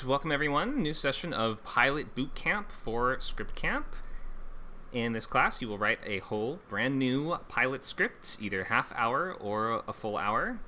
Welcome everyone, new session of Pilot Bootcamp for Script Camp. In this class you will write a whole brand new pilot script, either half hour or a full hour,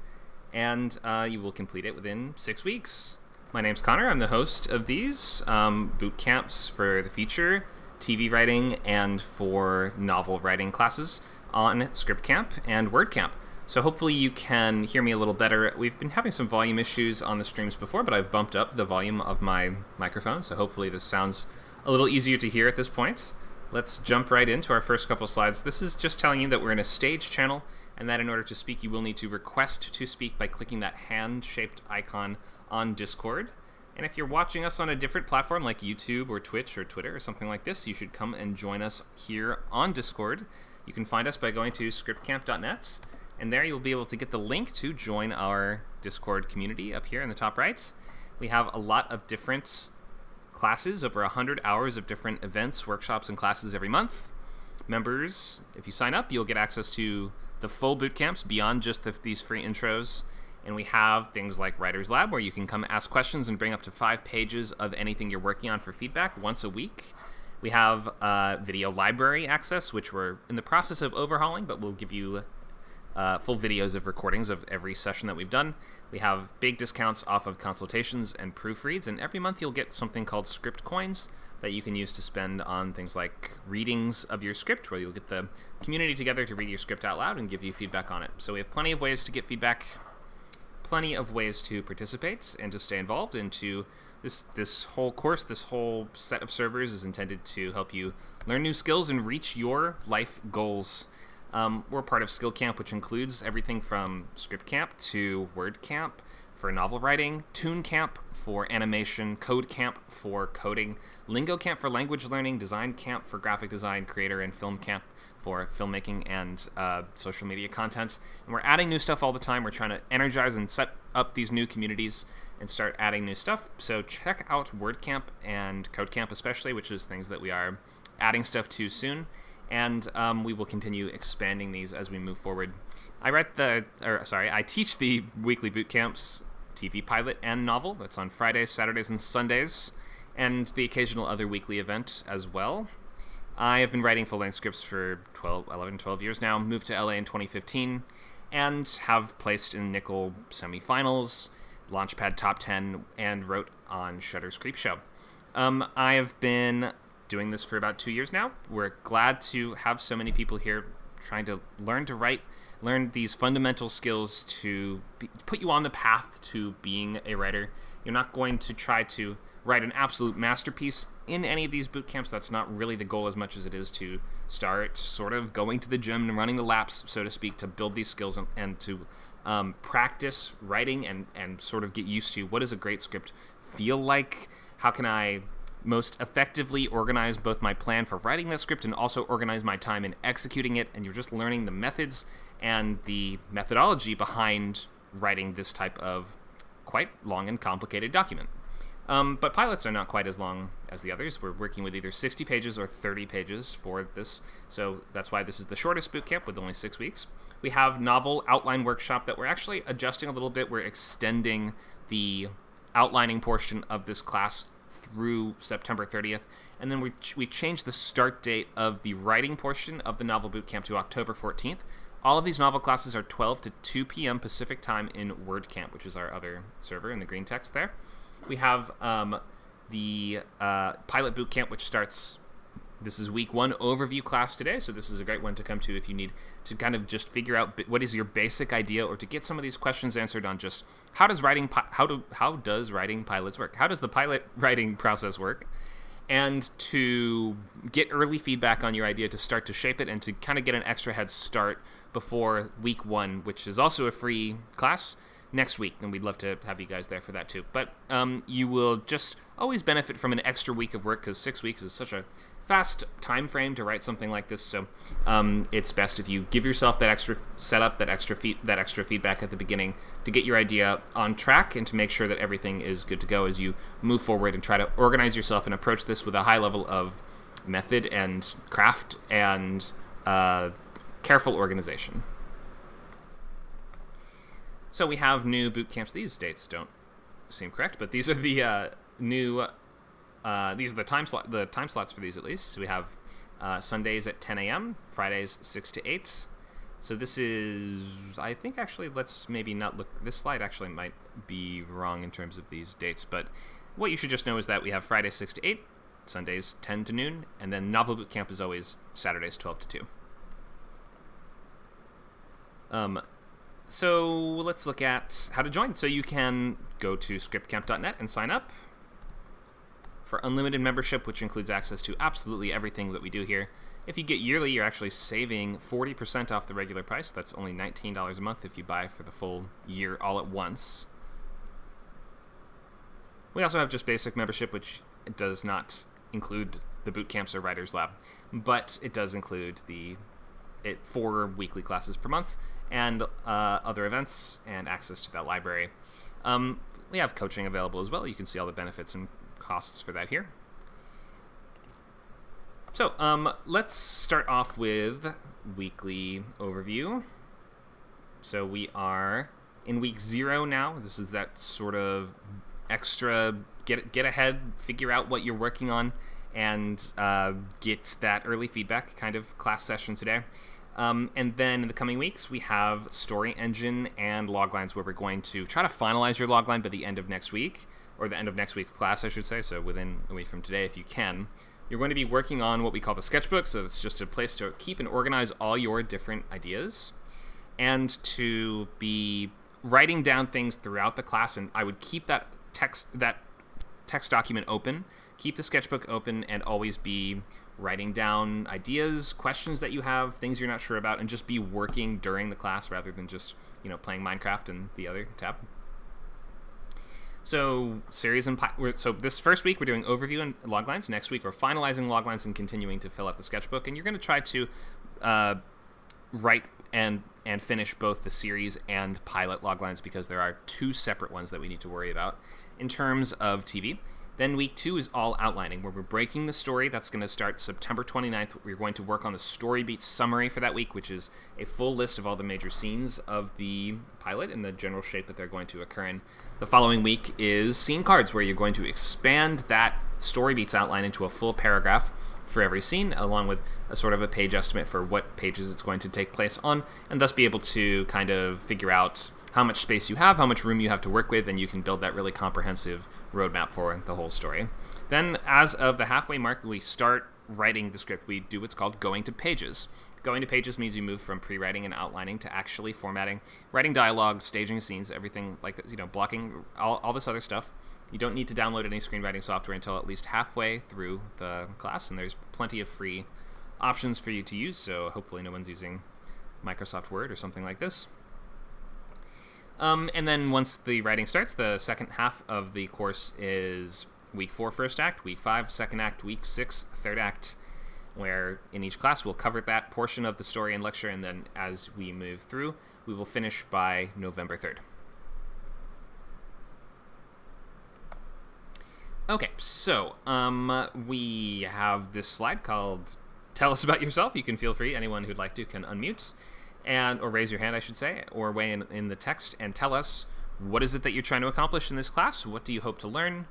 and you will complete it within 6 weeks. My name's Connor, I'm the host of these boot camps for the future, TV writing, and for novel writing classes on Script Camp and Word Camp. So hopefully you can hear me a little better. We've been having some volume issues on the streams before, but I've bumped up the volume of my microphone, so hopefully this sounds a little easier to hear at this point. Let's jump right into our first couple slides. This is just telling you that we're in a stage channel, and that in order to speak, you will need to request to speak by clicking that hand-shaped icon on Discord. And if you're watching us on a different platform like YouTube or Twitch or Twitter or something like this, you should come and join us here on Discord. You can find us by going to scriptcamp.net. And there you'll be able to get the link to join our Discord community up here in the top right. We have a lot of different classes, over 100 hours of different events, workshops, and classes every month. Members, if you sign up, you'll get access to the full boot camps beyond just these free intros. And we have things like Writer's Lab, where you can come ask questions and bring up to 5 pages of anything you're working on for feedback once a week. We have video library access, which we're in the process of overhauling, but we'll give you full videos of recordings of every session that we've done. We have big discounts off of consultations and proofreads, and every month you'll get something called script coins that you can use to spend on things like readings of your script, where you'll get the community together to read your script out loud and give you feedback on it. So we have plenty of ways to get feedback, plenty of ways to participate and to stay involved. And to this whole course, this whole set of servers is intended to help you learn new skills and reach your life goals. We're part of Skill Camp, which includes everything from Script Camp to Word Camp for novel writing, Tune Camp for animation, Code Camp for coding, Lingo Camp for language learning, Design Camp for graphic design, Creator and Film Camp for filmmaking and social media content. And we're adding new stuff all the time. We're trying to energize and set up these new communities and start adding new stuff. So check out Word Camp and Code Camp especially, which is things that we are adding stuff to soon. And we will continue expanding these as we move forward. I teach the weekly boot camps, TV pilot and novel. That's on Fridays, Saturdays, and Sundays, and the occasional other weekly event as well. I have been writing full-length scripts for 12 years now, moved to LA in 2015, and have placed in Nicholl semifinals, Launchpad top 10, and wrote on Shudder's Creepshow. I have been doing this for about 2 years now. We're glad to have so many people here trying to learn to write, learn these fundamental skills to put you on the path to being a writer. You're not going to try to write an absolute masterpiece in any of these boot camps. That's not really the goal as much as it is to start sort of going to the gym and running the laps, so to speak, to build these skills and to practice writing and sort of get used to what does a great script feel like? How can I most effectively organize both my plan for writing that script and also organize my time in executing it? And you're just learning the methods and the methodology behind writing this type of quite long and complicated document. But pilots are not quite as long as the others. We're working with either 60 pages or 30 pages for this, so that's why this is the shortest boot camp with only 6 weeks. We have novel outline workshop that we're actually adjusting a little bit. We're extending the outlining portion of this class through September 30th, and then we changed the start date of the writing portion of the novel bootcamp to October 14th. All of these novel classes are 12 to 2 p.m. Pacific time in Word Camp, which is our other server in the green text there. We have the pilot bootcamp, which starts. This is week 1 overview class today, so this is a great one to come to if you need to kind of just figure out what is your basic idea, or to get some of these questions answered on just how does writing pilots work? How does the pilot writing process work? And to get early feedback on your idea to start to shape it and to kind of get an extra head start before week 1, which is also a free class next week, and we'd love to have you guys there for that too. But you will just always benefit from an extra week of work, because 6 weeks is such a fast time frame to write something like this, so it's best if you give yourself that extra setup, that extra feedback at the beginning to get your idea on track and to make sure that everything is good to go as you move forward and try to organize yourself and approach this with a high level of method and craft and careful organization. So we have new boot camps. These dates don't seem correct, but these are the new. These are the time slots for these, at least. So we have Sundays at 10 a.m., Fridays 6 to 8. So this is, I think, actually, let's maybe not look. This slide actually might be wrong in terms of these dates, but what you should just know is that we have Fridays 6 to 8, Sundays 10 to noon, and then Novel Bootcamp is always Saturdays 12 to 2. So let's look at how to join. So you can go to scriptcamp.net and sign up for unlimited membership, which includes access to absolutely everything that we do here. If you get yearly, you're actually saving 40% off the regular price. That's only $19 a month if you buy for the full year all at once. We also have just basic membership, which does not include the boot camps or writers lab, but it does include 4 weekly classes per month and other events and access to that library. We have coaching available as well. You can see all the benefits and costs for that here. So let's start off with weekly overview. So we are in week 0 now. This is that sort of extra get ahead, figure out what you're working on, and get that early feedback kind of class session today. And then in the coming weeks, we have story engine and loglines, where we're going to try to finalize your logline by the end of next week, or the end of next week's class, I should say, so within a week from today if you can. You're going to be working on what we call the sketchbook, so it's just a place to keep and organize all your different ideas, and to be writing down things throughout the class. And I would keep that text document open, keep the sketchbook open, and always be writing down ideas, questions that you have, things you're not sure about, and just be working during the class rather than just, playing Minecraft in the other tab. So so this first week we're doing overview and loglines. Next week we're finalizing loglines and continuing to fill out the sketchbook. And you're going to try to write and finish both the series and pilot loglines, because there are 2 separate ones that we need to worry about in terms of TV. Then week 2 is all outlining, where we're breaking the story. That's going to start September 29th. We're going to work on the story beat summary for that week, which is a full list of all the major scenes of the pilot and the general shape that they're going to occur in. The following week is scene cards, where you're going to expand that story beats outline into a full paragraph for every scene, along with a sort of a page estimate for what pages it's going to take place on, and thus be able to kind of figure out how much space you have, how much room you have to work with, and you can build that really comprehensive roadmap for the whole story. Then, as of the halfway mark, we start writing the script. We do what's called going to pages. Going to pages means you move from pre-writing and outlining to actually formatting, writing dialogue, staging scenes, everything like that, blocking, all this other stuff. You don't need to download any screenwriting software until at least halfway through the class, and there's plenty of free options for you to use, so hopefully no one's using Microsoft Word or something like this. And then once the writing starts, the second half of the course is week 4, first act, week 5, second act, week 6, third act, where in each class we'll cover that portion of the story and lecture, and then as we move through, we will finish by November 3rd. Okay, so we have this slide called Tell Us About Yourself. You can feel free, anyone who'd like to can unmute. Or raise your hand, I should say, or weigh in the text and tell us, what is it that you're trying to accomplish in this class? What do you hope to learn?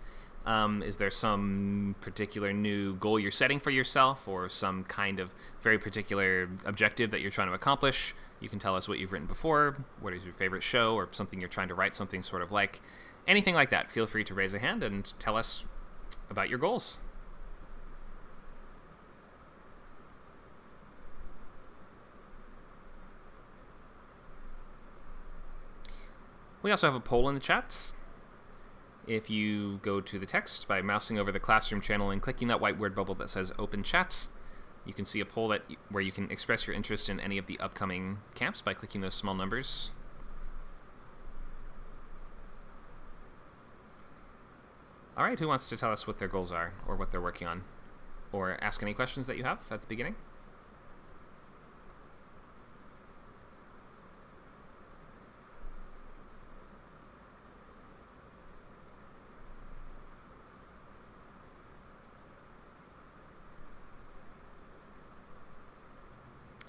Is there some particular new goal you're setting for yourself, or some kind of very particular objective that you're trying to accomplish? You can tell us what you've written before, what is your favorite show, or something you're trying to write, something sort of like. Anything like that, feel free to raise a hand and tell us about your goals. We also have a poll in the chat. If you go to the text by mousing over the classroom channel and clicking that white word bubble that says Open Chat, you can see a poll where you can express your interest in any of the upcoming camps by clicking those small numbers. All right, who wants to tell us what their goals are, or what they're working on, or ask any questions that you have at the beginning?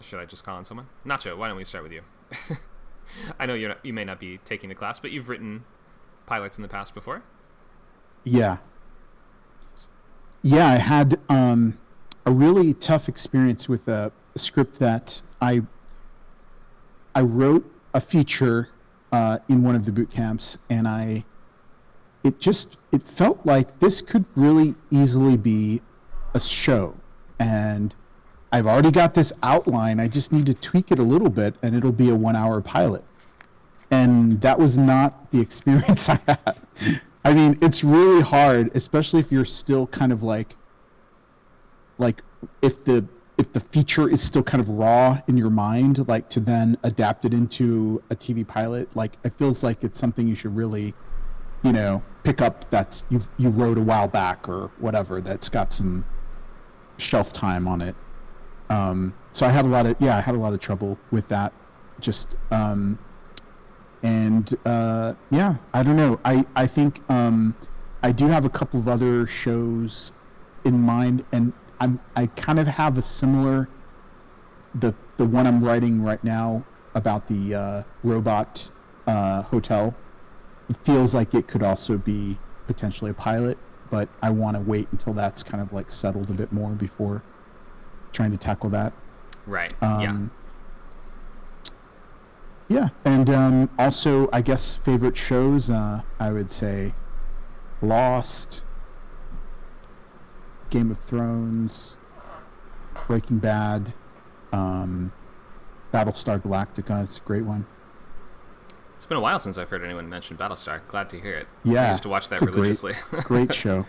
Should I just call on someone? Nacho, why don't we start with you? I know you may not be taking the class, but you've written pilots in the past before. Yeah. Yeah, I had a really tough experience with a script that I wrote a feature in one of the boot camps, and it felt like this could really easily be a show, and I've already got this outline. I just need to tweak it a little bit, and it'll be a 1 hour pilot. And that was not the experience I had. I mean, it's really hard, especially if you're still kind of like if the feature is still kind of raw in your mind, like to then adapt it into a TV pilot. Like it feels like it's something you should really, pick up that's you wrote a while back or whatever that's got some shelf time on it. So I had a lot of trouble with that. Just I don't know. I think I do have a couple of other shows in mind, and I kind of have a similar the one I'm writing right now about the robot hotel. It feels like it could also be potentially a pilot, but I want to wait until that's kind of like settled a bit more before trying to tackle that. Right. Yeah, and also I guess favorite shows, I would say Lost, Game of Thrones, Breaking Bad, Battlestar Galactica. It's a great one. It's been a while since I've heard anyone mention Battlestar. Glad to hear it. Yeah, I used to watch that religiously. Great show.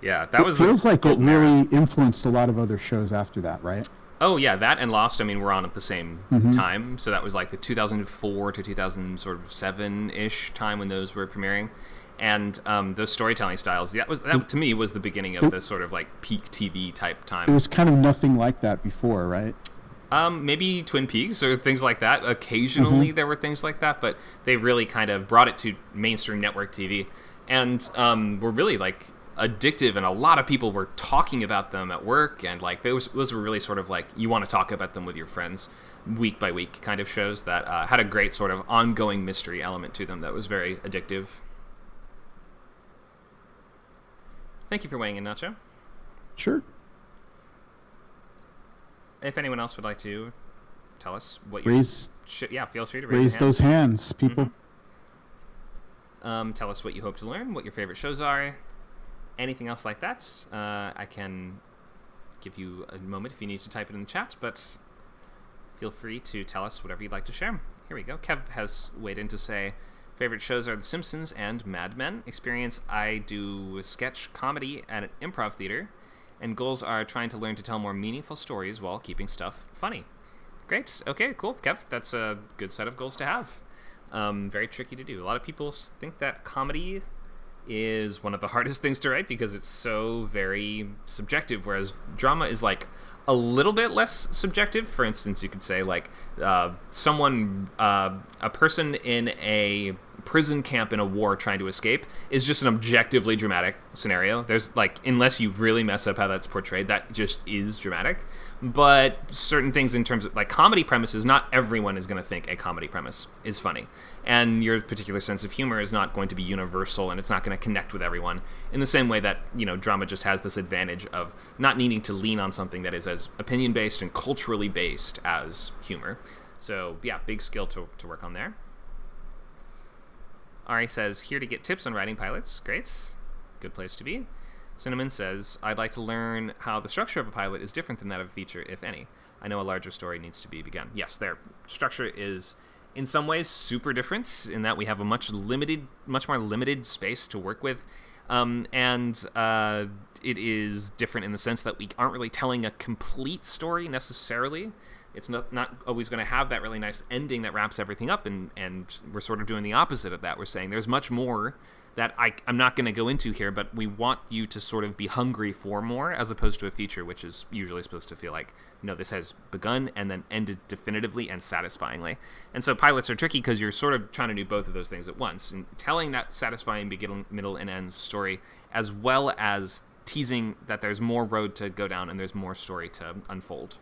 Yeah, that was. It feels like it really influenced a lot of other shows after that, right? Oh yeah, that and Lost. I mean, we're on at the same time, so that was like the 2004 to 2007-ish time when those were premiering, and those storytelling styles. That to me was the beginning of this sort of like peak TV type time. It was kind of nothing like that before, right? Maybe Twin Peaks or things like that. Occasionally there were things like that, but they really kind of brought it to mainstream network TV, and were really like addictive, and a lot of people were talking about them at work, and like those were really sort of like you want to talk about them with your friends week by week kind of shows that had a great sort of ongoing mystery element to them that was very addictive. Thank you for weighing in, Nacho. Sure. If anyone else would like to tell us what you feel free to raise those hands, people. Tell us what you hope to learn, what your favorite shows are, anything else like that. I can give you a moment if you need to type it in the chat, but feel free to tell us whatever you'd like to share. Here we go. Kev has weighed in to say, favorite shows are The Simpsons and Mad Men. Experience, I do sketch comedy at an improv theater, and goals are trying to learn to tell more meaningful stories while keeping stuff funny. Great. Okay, cool. Kev, that's a good set of goals to have. Very tricky to do. A lot of people think that comedy is one of the hardest things to write because it's so very subjective, whereas drama is like a little bit less subjective. For instance, you could say like a person in a prison camp in a war trying to escape is just an objectively dramatic scenario. There's like, unless you really mess up how that's portrayed, that just is dramatic. But certain things in terms of like comedy premises, not everyone is going to think a comedy premise is funny, and your particular sense of humor is not going to be universal, and it's not going to connect with everyone in the same way that, drama just has this advantage of not needing to lean on something that is as opinion based and culturally based as humor. So yeah, big skill to work on there. Ari says, here to get tips on writing pilots. Great. Good place to be. Cinnamon says, I'd like to learn how the structure of a pilot is different than that of a feature, if any. I know a larger story needs to be begun. Yes, their structure is in some ways super different in that we have a much more limited space to work with. And it is different in the sense that we aren't really telling a complete story necessarily. It's not always going to have that really nice ending that wraps everything up, and we're sort of doing the opposite of that. We're saying there's much more that I'm not going to go into here, but we want you to sort of be hungry for more, as opposed to a feature, which is usually supposed to feel like, this has begun and then ended definitively and satisfyingly. And so pilots are tricky because you're sort of trying to do both of those things at once, and telling that satisfying beginning, middle, and end story, as well as teasing that there's more road to go down and there's more story to unfold.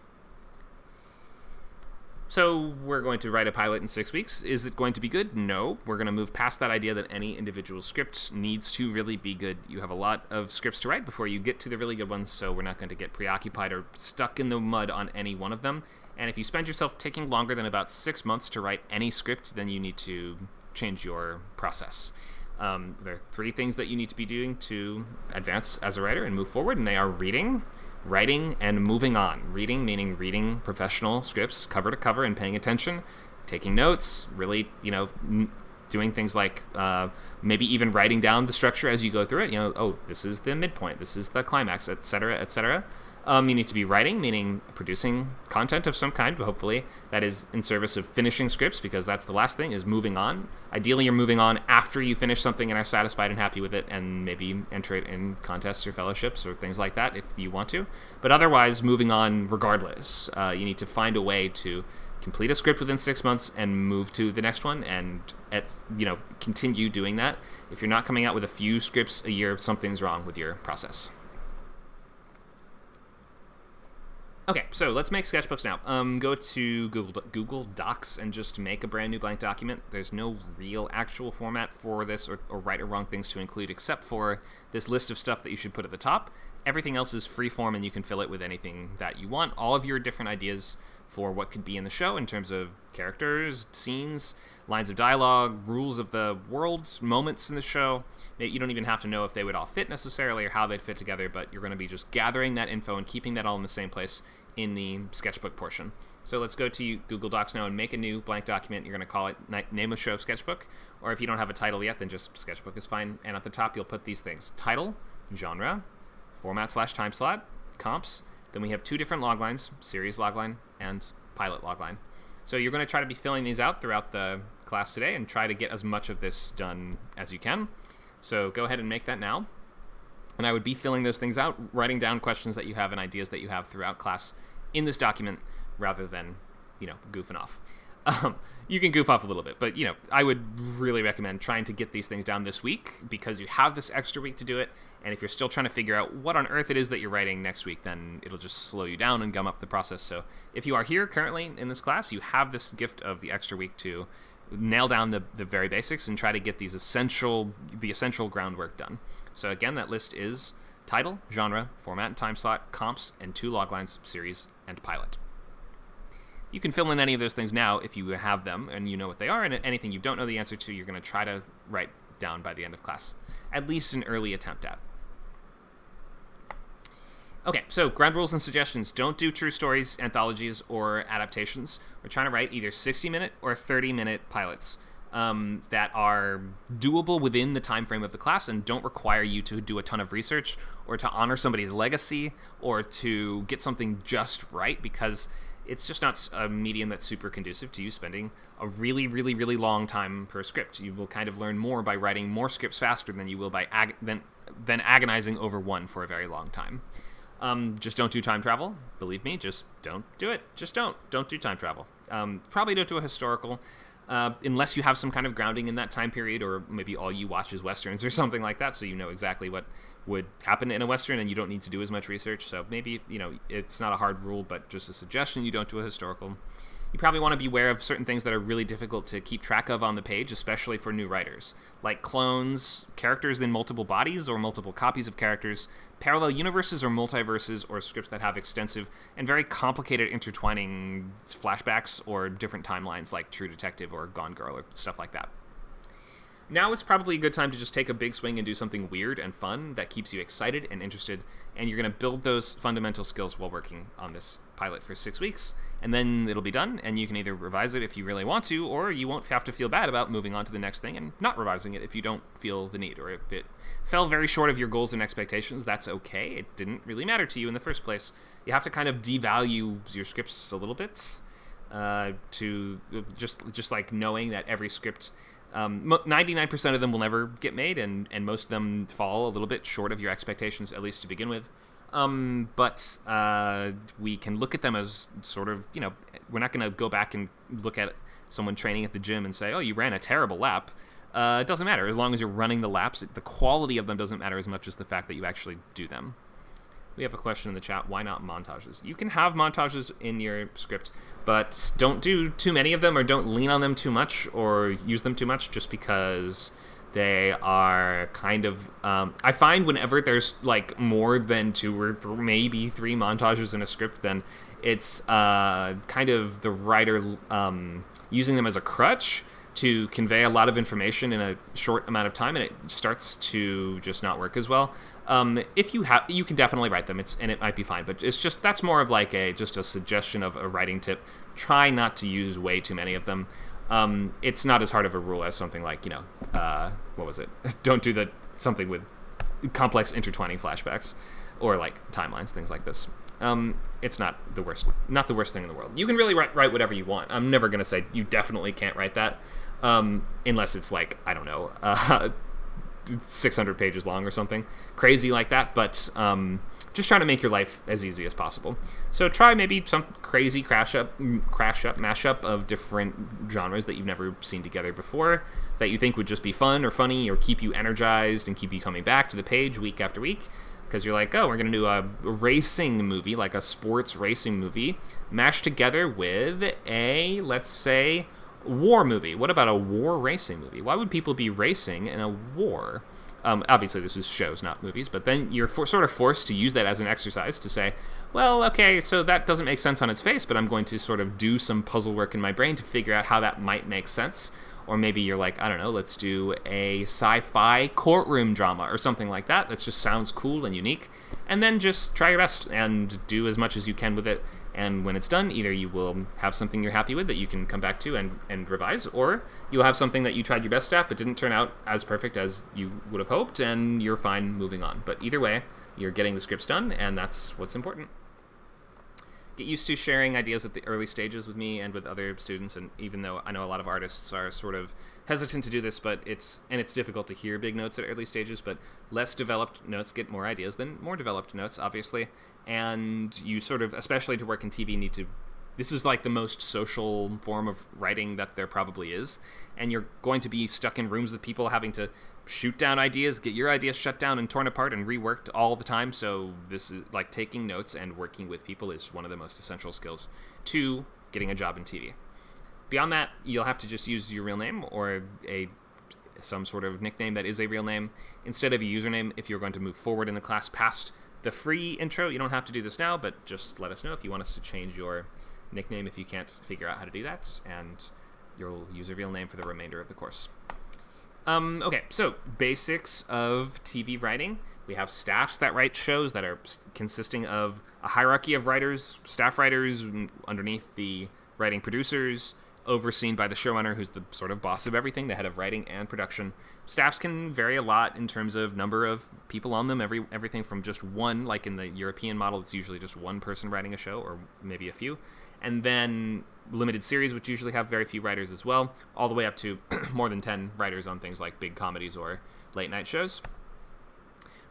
So we're going to write a pilot in 6 weeks. Is it going to be good? No. We're going to move past that idea that any individual script needs to really be good. You have a lot of scripts to write before you get to the really good ones, so we're not going to get preoccupied or stuck in the mud on any one of them. And if you spend yourself taking longer than about 6 months to write any script, then you need to change your process. There are 3 things that you need to be doing to advance as a writer and move forward, and they are reading, writing, and moving on. Reading, meaning reading professional scripts cover to cover and paying attention, taking notes, really, doing things like maybe even writing down the structure as you go through it. Oh, this is the midpoint, this is the climax, etc., etc. You need to be writing, meaning producing content of some kind, but hopefully that is in service of finishing scripts, because that's the last thing, is moving on. Ideally, you're moving on after you finish something and are satisfied and happy with it, and maybe enter it in contests or fellowships or things like that if you want to. But otherwise, moving on regardless. You need to find a way to complete a script within 6 months and move to the next one, and continue doing that. If you're not coming out with a few scripts a year, something's wrong with your process. Okay, so let's make sketchbooks now. Go to Google Docs and just make a brand new blank document. There's no real actual format for this or right or wrong things to include except for this list of stuff that you should put at the top. Everything else is free form and you can fill it with anything that you want. All of your different ideas for what could be in the show in terms of characters, scenes, lines of dialogue, rules of the world, moments in the show. You don't even have to know if they would all fit necessarily or how they'd fit together, but you're going to be just gathering that info and keeping that all in the same place in the sketchbook portion. So let's go to Google Docs now and make a new blank document. You're going to call it Name of Show Sketchbook, or if you don't have a title yet, then just sketchbook is fine. And at the top, you'll put these things: title, genre, format/time slot, comps. Then we have 2 different loglines: series logline and pilot logline. So you're going to try to be filling these out throughout the class today and try to get as much of this done as you can. So go ahead and make that now. And I would be filling those things out, writing down questions that you have and ideas that you have throughout class in this document rather than, goofing off. You can goof off a little bit, but, I would really recommend trying to get these things down this week because you have this extra week to do it. And if you're still trying to figure out what on earth it is that you're writing next week, then it'll just slow you down and gum up the process. So if you are here currently in this class, you have this gift of the extra week to nail down the very basics and try to get the essential groundwork done. So again, that list is title, genre, format and time slot, comps, and 2 loglines, series, and pilot. You can fill in any of those things now if you have them and you know what they are, and anything you don't know the answer to, you're going to try to write down by the end of class. At least an early attempt at. Okay, so ground rules and suggestions. Don't do true stories, anthologies, or adaptations. We're trying to write either 60-minute or 30-minute pilots that are doable within the time frame of the class and don't require you to do a ton of research or to honor somebody's legacy or to get something just right, because it's just not a medium that's super conducive to you spending a really, really, really long time per script. You will kind of learn more by writing more scripts faster than you will by than agonizing over one for a very long time. Just don't do time travel. Believe me, just don't do it. Just don't do time travel. Probably don't do a historical, unless you have some kind of grounding in that time period, or maybe all you watch is Westerns or something like that, so you know exactly what would happen in a Western and you don't need to do as much research. So maybe, it's not a hard rule, but just a suggestion, you don't do a historical. You probably want to be aware of certain things that are really difficult to keep track of on the page, especially for new writers, like clones, characters in multiple bodies or multiple copies of characters, parallel universes or multiverses, or scripts that have extensive and very complicated intertwining flashbacks or different timelines like True Detective or Gone Girl or stuff like that. Now is probably a good time to just take a big swing and do something weird and fun that keeps you excited and interested, and you're going to build those fundamental skills while working on this pilot for 6 weeks, and then it'll be done, and you can either revise it if you really want to, or you won't have to feel bad about moving on to the next thing and not revising it if you don't feel the need, or if it fell very short of your goals and expectations. That's okay. It didn't really matter to you in the first place. You have to kind of devalue your scripts a little bit to just like knowing that every script, 99% of them will never get made, and most of them fall a little bit short of your expectations, at least to begin with. But we can look at them as sort of, we're not going to go back and look at someone training at the gym and say, oh, you ran a terrible lap. It doesn't matter. As long as you're running the laps, the quality of them doesn't matter as much as the fact that you actually do them. We have a question in the chat. Why not montages? You can have montages in your script, but don't do too many of them, or don't lean on them too much, or use them too much, just because they are kind of... I find whenever there's like more than 2 or maybe 3 montages in a script, then it's kind of the writer using them as a crutch to convey a lot of information in a short amount of time, and it starts to just not work as well. If you have, you can definitely write them, and it might be fine, but it's just, that's more of like just a suggestion of a writing tip. Try not to use way too many of them. It's not as hard of a rule as something like, what was it? Don't do something with complex intertwining flashbacks or like timelines, things like this. It's not the worst thing in the world. You can really write whatever you want. I'm never going to say you definitely can't write that, unless it's like, I don't know, 600 pages long or something crazy like that, but just trying to make your life as easy as possible. So try maybe some crazy mashup of different genres that you've never seen together before, that you think would just be fun or funny or keep you energized and keep you coming back to the page week after week, because you're like, oh, we're going to do a racing movie, like a sports racing movie, mashed together with a, let's say, war movie. What about a war racing movie? Why would people be racing in a war? Obviously, this is shows, not movies, but then you're sort of forced to use that as an exercise to say, well, okay, so that doesn't make sense on its face, but I'm going to sort of do some puzzle work in my brain to figure out how that might make sense. Or maybe you're like, I don't know, let's do a sci-fi courtroom drama or something like that. That just sounds cool and unique. And then just try your best and do as much as you can with it. And when it's done, either you will have something you're happy with that you can come back to and revise, or you'll have something that you tried your best at but didn't turn out as perfect as you would have hoped, and you're fine moving on. But either way, you're getting the scripts done, and that's what's important. Get used to sharing ideas at the early stages with me and with other students, and even though I know a lot of artists are sort of hesitant to do this, but it's difficult to hear big notes at early stages, but less developed notes get more ideas than more developed notes, obviously. And you sort of, especially to work in TV, this is like the most social form of writing that there probably is, and you're going to be stuck in rooms with people having to shoot down ideas, get your ideas shut down and torn apart and reworked all the time. So this is like taking notes and working with people is one of the most essential skills to getting a job in TV. Beyond that, you'll have to just use your real name or some sort of nickname that is a real name instead of a username if you're going to move forward in the class past the free intro. You don't have to do this now, but just let us know if you want us to change your nickname if you can't figure out how to do that, and you'll use a real name for the remainder of the course. Okay, so basics of TV writing. We have staffs that write shows that are consisting of a hierarchy of writers, staff writers underneath the writing producers, overseen by the showrunner, who's the sort of boss of everything, the head of writing and production. Staffs can vary a lot in terms of number of people on them, everything from just one, like in the European model, it's usually just one person writing a show, or maybe a few, and then limited series, which usually have very few writers as well, all the way up to more than 10 writers on things like big comedies or late night shows.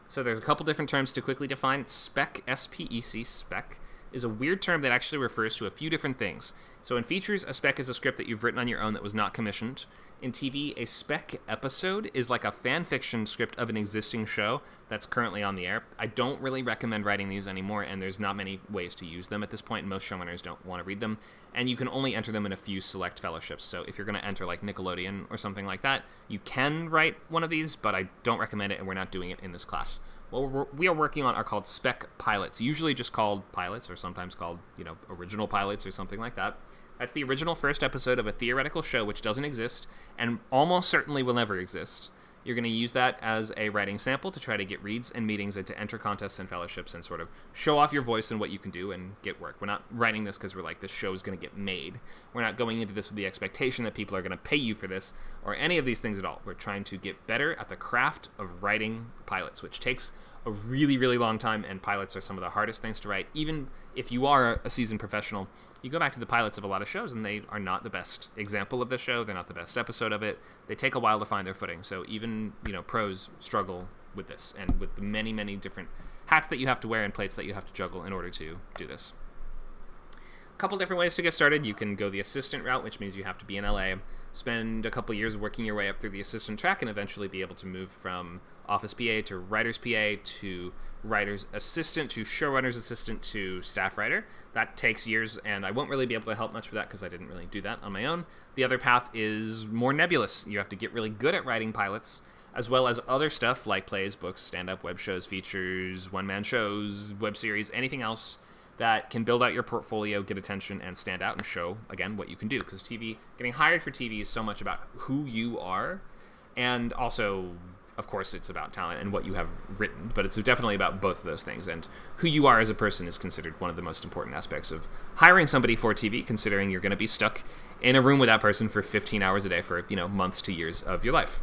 So there's a couple different terms to quickly define. Spec, S-P-E-C, spec, is a weird term that actually refers to a few different things. So in features, a spec is a script that you've written on your own that was not commissioned. In TV, a spec episode is like a fan fiction script of an existing show that's currently on the air. I don't really recommend writing these anymore, and there's not many ways to use them at this point. Most showrunners don't want to read them, and you can only enter them in a few select fellowships. So if you're going to enter like Nickelodeon or something like that, you can write one of these, but I don't recommend it, and we're not doing it in this class. What we are working on are called spec pilots, usually just called pilots, or sometimes called, original pilots or something like that. That's the original first episode of a theoretical show which doesn't exist and almost certainly will never exist. You're going to use that as a writing sample to try to get reads and meetings and to enter contests and fellowships and sort of show off your voice and what you can do and get work. We're not writing this because we're like, this show is going to get made. We're not going into this with the expectation that people are going to pay you for this or any of these things at all. We're trying to get better at the craft of writing pilots, which takes a really, really long time, and pilots are some of the hardest things to write. Even if you are a seasoned professional, you go back to the pilots of a lot of shows, and they are not the best example of the show. They're not the best episode of it. They take a while to find their footing. So even, pros struggle with this, and with the many, many different hats that you have to wear and plates that you have to juggle in order to do this. A couple different ways to get started. You can go the assistant route, which means you have to be in LA, spend a couple years working your way up through the assistant track, and eventually be able to move from office PA to writer's PA to writer's assistant to showrunner's assistant to staff writer. That takes years, and I won't really be able to help much with that because I didn't really do that on my own. The other path is more nebulous. You have to get really good at writing pilots, as well as other stuff like plays, books, stand-up, web shows, features, one-man shows, web series, anything else that can build out your portfolio, get attention, and stand out and show, again, what you can do. Because getting hired for TV is so much about who you are, and also, of course, it's about talent and what you have written, but it's definitely about both of those things. And who you are as a person is considered one of the most important aspects of hiring somebody for TV, considering you're going to be stuck in a room with that person for 15 hours a day for, months to years of your life.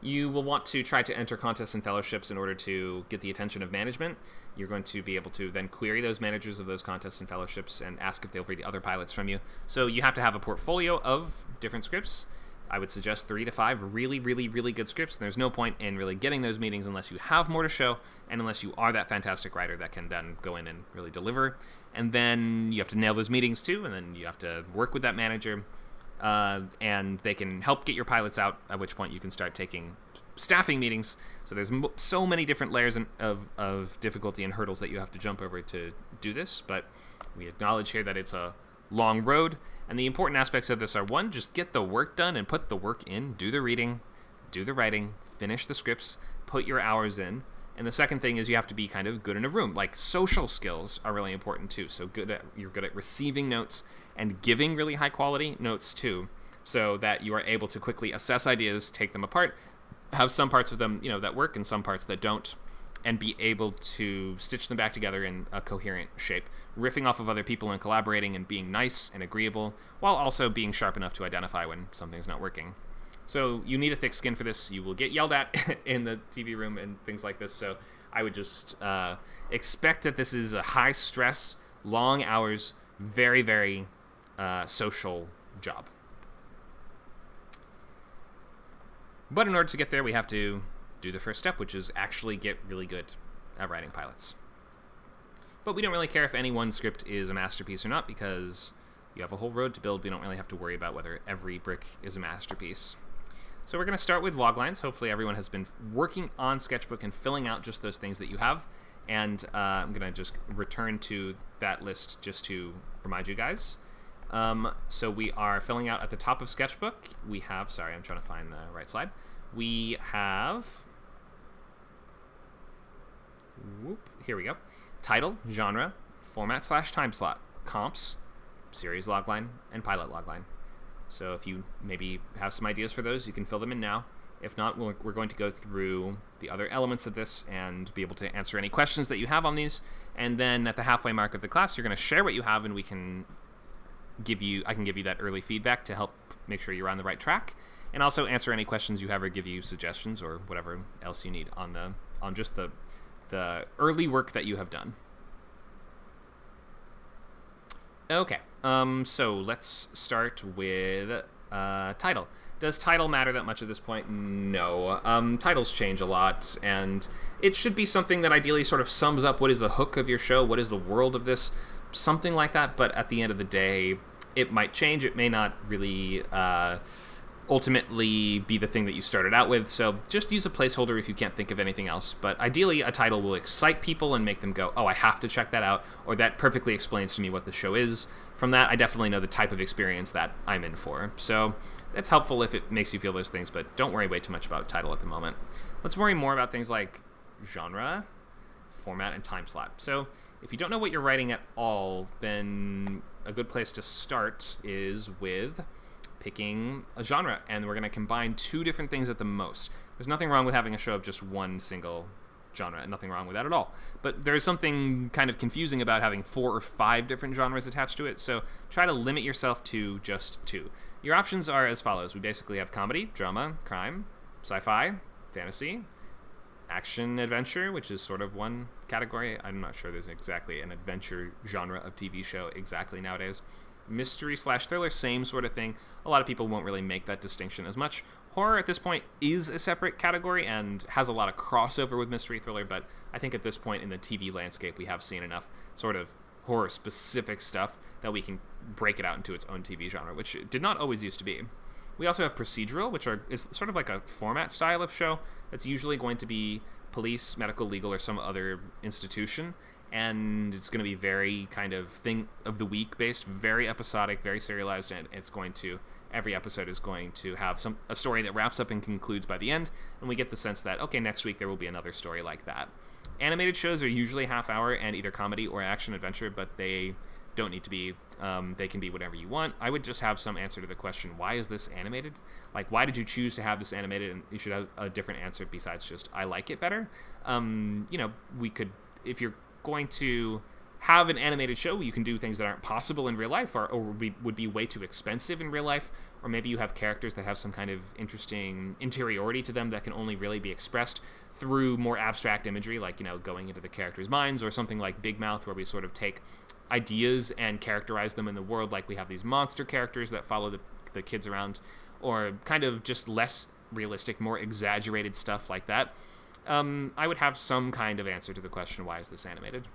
You will want to try to enter contests and fellowships in order to get the attention of management. You're going to be able to then query those managers of those contests and fellowships and ask if they'll read other pilots from you. So you have to have a portfolio of different scripts. I would suggest 3 to 5 really, really, really good scripts. There's no point in really getting those meetings unless you have more to show and unless you are that fantastic writer that can then go in and really deliver. And then you have to nail those meetings too, and then you have to work with that manager. And they can help get your pilots out, at which point you can start taking staffing meetings. So there's so many different layers of difficulty and hurdles that you have to jump over to do this, but we acknowledge here that it's a long road, and the important aspects of this are, 1, just get the work done and put the work in, do the reading, do the writing, finish the scripts, put your hours in. And the second thing is you have to be kind of good in a room. Like, social skills are really important too. So you're good at receiving notes and giving really high quality notes too, so that you are able to quickly assess ideas, take them apart, have some parts of them, that work and some parts that don't, and be able to stitch them back together in a coherent shape, riffing off of other people and collaborating and being nice and agreeable, while also being sharp enough to identify when something's not working. So you need a thick skin for this. You will get yelled at in the TV room and things like this, so I would just expect that this is a high stress, long hours, very, very social job. But in order to get there, we have to do the first step, which is actually get really good at writing pilots. But we don't really care if any one script is a masterpiece or not, because you have a whole road to build. We don't really have to worry about whether every brick is a masterpiece. So we're going to start with loglines. Hopefully everyone has been working on Sketchbook and filling out just those things that you have. And I'm going to just return to that list just to remind you guys. So we are filling out at the top of Sketchbook. We have, sorry, I'm trying to find the right slide. We have, here we go. Title, genre, format/time slot, comps, series logline, and pilot logline. So if you maybe have some ideas for those, you can fill them in now. If not, we're going to go through the other elements of this and be able to answer any questions that you have on these. And then at the halfway mark of the class, you're going to share what you have, and I can give you that early feedback to help make sure you're on the right track, and also answer any questions you have or give you suggestions or whatever else you need on just the early work that you have done. Okay, so let's start with title. Does title matter that much at this point? No. Titles change a lot, and it should be something that ideally sort of sums up what is the hook of your show, what is the world of this, something like that. But at the end of the day, it might change. It may not really ultimately be the thing that you started out with, so just use a placeholder if you can't think of anything else. But ideally, a title will excite people and make them go, oh, I have to check that out, or that perfectly explains to me what the show is. From that, I definitely know the type of experience that I'm in for. So that's helpful if it makes you feel those things, but don't worry way too much about title at the moment. Let's worry more about things like genre, format, and time slot. So if you don't know what you're writing at all, then a good place to start is with picking a genre, and we're going to combine 2 different things at the most. There's nothing wrong with having a show of just one single genre, nothing wrong with that at all. But there's something kind of confusing about having 4 or 5 different genres attached to it, so try to limit yourself to just 2. Your options are as follows. We basically have comedy, drama, crime, sci-fi, fantasy, action adventure, which is sort of one category. I'm not sure there's exactly an adventure genre of TV show exactly nowadays. Mystery/thriller, same sort of thing. A lot of people won't really make that distinction as much. Horror at this point is a separate category and has a lot of crossover with mystery thriller, but I think at this point in the TV landscape we have seen enough sort of horror-specific stuff that we can break it out into its own TV genre, which it did not always used to be. We also have procedural, which is sort of like a format style of show that's usually going to be police, medical, legal, or some other institution, and it's going to be very kind of thing of the week based, very episodic, very serialized, and every episode is going to have a story that wraps up and concludes by the end, and we get the sense that, okay, next week there will be another story like that. Animated shows are usually half hour and either comedy or action adventure, but they don't need to be. They can be whatever you want. I would just have some answer to the question, why is this animated? Like, why did you choose to have this animated? And you should have a different answer besides just, I like it better. We could, if you're going to have an animated show, you can do things that aren't possible in real life or would be way too expensive in real life. Or maybe you have characters that have some kind of interesting interiority to them that can only really be expressed through more abstract imagery, like, going into the characters' minds, or something like Big Mouth, where we sort of take ideas and characterize them in the world, like we have these monster characters that follow the kids around, or kind of just less realistic, more exaggerated stuff like that. I would have some kind of answer to the question, why is this animated?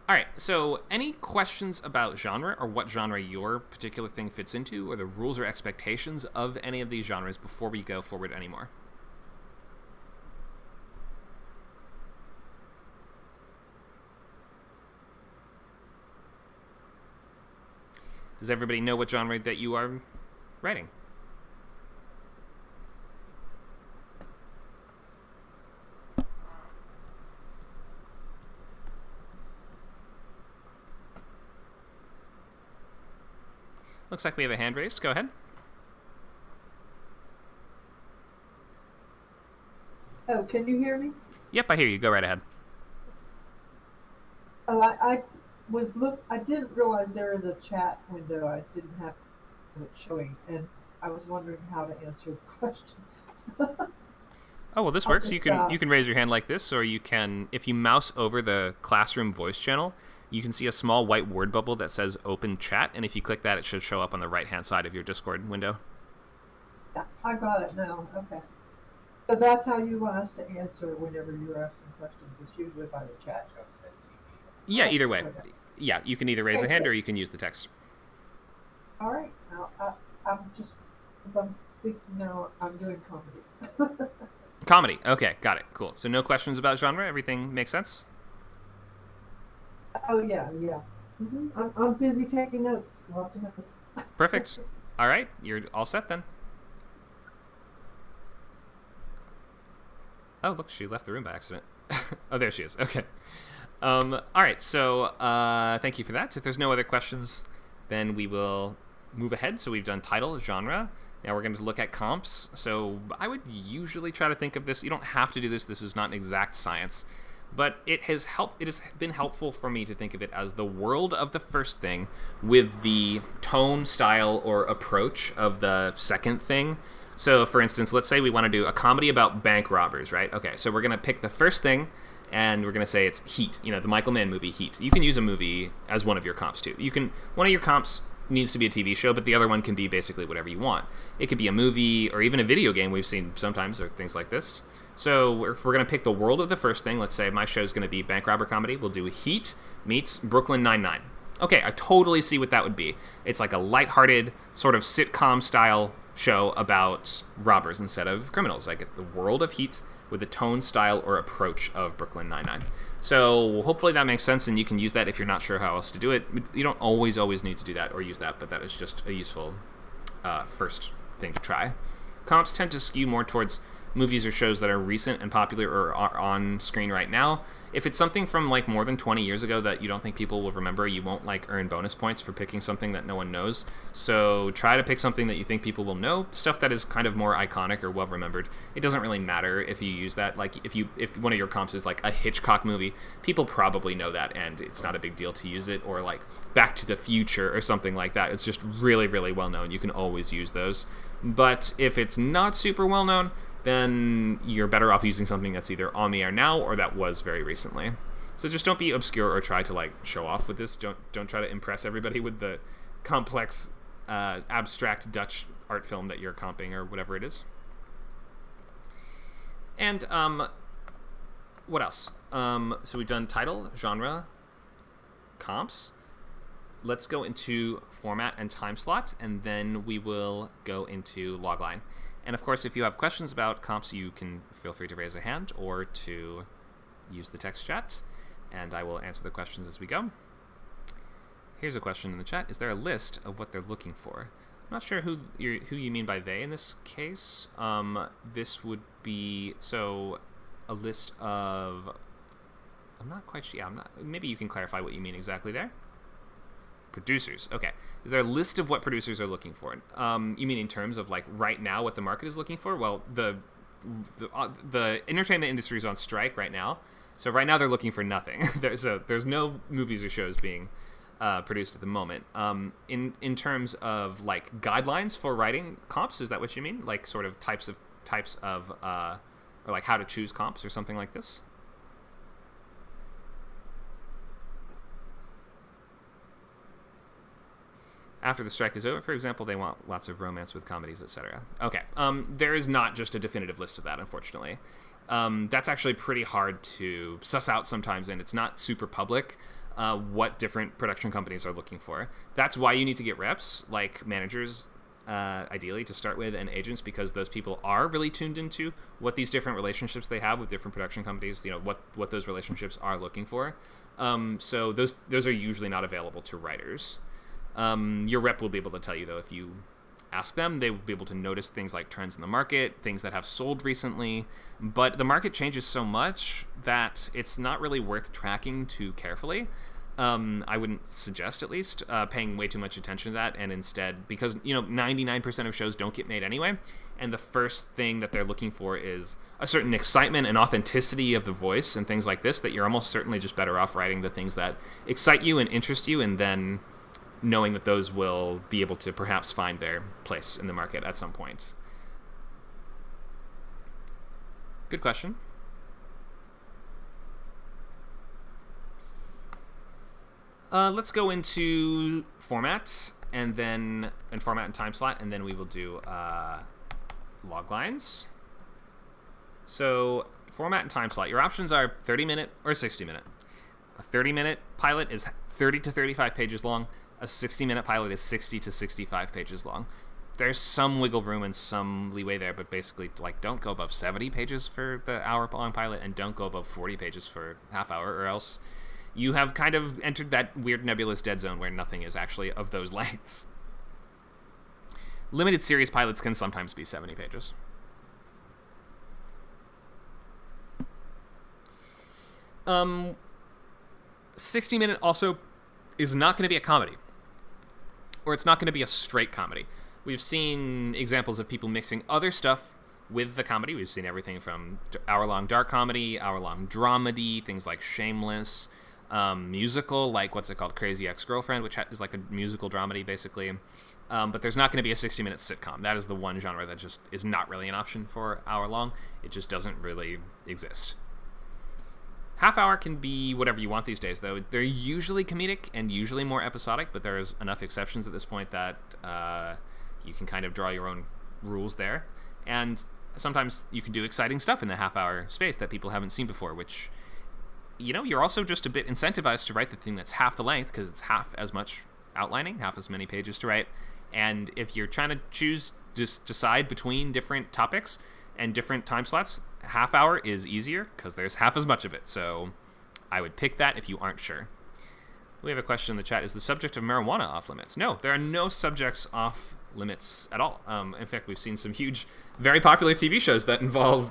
All right, so any questions about genre or what genre your particular thing fits into, or the rules or expectations of any of these genres before we go forward anymore? Does everybody know what genre that you are writing? Looks like we have a hand raised. Go ahead. Oh, can you hear me? Yep, I hear you. Go right ahead. Oh, I didn't realize there is a chat window. I didn't have it showing, and I was wondering how to answer the question. Oh, well, this works. You can raise your hand like this, or you can, if you mouse over the classroom voice channel, you can see a small white word bubble that says open chat, and if you click that, it should show up on the right-hand side of your Discord window. Yeah, I got it now. Okay. So that's how you want us to answer whenever you're asking questions. It's usually by the chat. Yeah, either way. Okay. Yeah, you can either raise a hand or you can use the text. All right. Now, I'm just, as I'm speaking now, I'm doing comedy. Comedy. Okay, got it. Cool. So no questions about genre? Everything makes sense? Oh, yeah. Mm-hmm. I'm busy taking notes. Lots of notes. Perfect. All right, you're all set then. Oh, look, she left the room by accident. Oh, there she is. Okay. All right, so thank you for that. If there's no other questions, then we will move ahead. So we've done title, genre. Now we're going to look at comps. So I would usually try to think of this. You don't have to do this. This is not an exact science. But it has been helpful for me to think of it as the world of the first thing with the tone, style, or approach of the second thing. So, for instance, let's say we want to do a comedy about bank robbers, right? Okay, so we're going to pick the first thing, and we're going to say it's Heat, the Michael Mann movie Heat. You can use a movie as one of your comps, too. One of your comps needs to be a TV show, but the other one can be basically whatever you want. It could be a movie or even a video game we've seen sometimes, or things like this. So if we're going to pick the world of the first thing, let's say my show is going to be bank robber comedy, we'll do Heat meets Brooklyn Nine-Nine. Okay, I totally see what that would be. It's like a lighthearted, sort of sitcom-style show about robbers instead of criminals. I get the world of Heat with the tone, style, or approach of Brooklyn Nine-Nine. So hopefully that makes sense, and you can use that if you're not sure how else to do it. You don't always need to do that or use that, but that is just a useful first thing to try. Comps tend to skew more towards movies or shows that are recent and popular or are on screen right now. If it's something from like more than 20 years ago that you don't think people will remember, you won't like earn bonus points for picking something that no one knows. So try to pick something that you think people will know, stuff that is kind of more iconic or well remembered. It doesn't really matter if you use that. Like if one of your comps is like a Hitchcock movie, people probably know that and it's not a big deal to use it, or like Back to the Future or something like that. It's just really, really well known. You can always use those. But if it's not super well known, then you're better off using something that's either on the air now or that was very recently. So just don't be obscure or try to like show off with this. Don't try to impress everybody with the complex, abstract Dutch art film that you're comping or whatever it is. And what else? So we've done title, genre, comps. let's go into format and time slot, and then we will go into logline. And of course, if you have questions about comps, you can feel free to raise a hand or to use the text chat, and I will answer the questions as we go. Here's a question in the chat. Is there a list of what they're looking for? I'm not sure who you mean by they in this case. This would be, so a list of, I'm not quite sure. Yeah, maybe you can clarify what you mean exactly there. Producers. Okay. Is there a list of what producers are looking for? You mean in terms of like right now what the market is looking for? Well, the entertainment industry is on strike right now. So right now they're looking for nothing. There's no movies or shows being produced at the moment. In terms of like guidelines for writing comps, is that what you mean? Like sort of types of or like how to choose comps or something like this? After the strike is over, for example, they want lots of romance with comedies, etc. Okay. There is not just a definitive list of that, unfortunately. That's actually pretty hard to suss out sometimes, and it's not super public what different production companies are looking for. That's why you need to get reps, like managers, ideally, to start with, and agents, because those people are really tuned into what these different relationships they have with different production companies, what those relationships are looking for. So those are usually not available to writers. Your rep will be able to tell you, though, if you ask them. They will be able to notice things like trends in the market, things that have sold recently, but the market changes so much that it's not really worth tracking too carefully. I wouldn't suggest, at least, paying way too much attention to that, and instead, because 99% of shows don't get made anyway, and the first thing that they're looking for is a certain excitement and authenticity of the voice and things like this, that you're almost certainly just better off writing the things that excite you and interest you, and then knowing that those will be able to perhaps find their place in the market at some point. Good question. Let's go into format and format and time slot, and then we will do log lines. So format and time slot. Your options are 30-minute or 60-minute. A 30-minute pilot is 30 to 35 pages long. A 60-minute pilot is 60 to 65 pages long. There's some wiggle room and some leeway there, but basically, like, don't go above 70 pages for the hour-long pilot, and don't go above 40 pages for half hour, or else you have kind of entered that weird nebulous dead zone where nothing is actually of those lengths. Limited series pilots can sometimes be 70 pages. Um, 60-minute also is not going to be a comedy. Or it's not going to be a straight comedy. We've seen examples of people mixing other stuff with the comedy. We've seen everything from hour-long dark comedy, hour-long dramedy, things like Shameless, musical, like what's it called, Crazy Ex-Girlfriend, which is like a musical dramedy, basically. But there's not going to be a 60-minute sitcom. That is the one genre that just is not really an option for hour-long. It just doesn't really exist. Half hour can be whatever you want these days, though. They're usually comedic and usually more episodic, but there's enough exceptions at this point that you can kind of draw your own rules there. And sometimes you can do exciting stuff in the half-hour space that people haven't seen before, which, you're also just a bit incentivized to write the thing that's half the length, because it's half as much outlining, half as many pages to write. And if you're trying to decide between different topics and different time slots, half hour is easier because there's half as much of it. So I would pick that if you aren't sure. We have a question in the chat. Is the subject of marijuana off limits? No, there are no subjects off limits at all. In fact, we've seen some huge, very popular TV shows that involve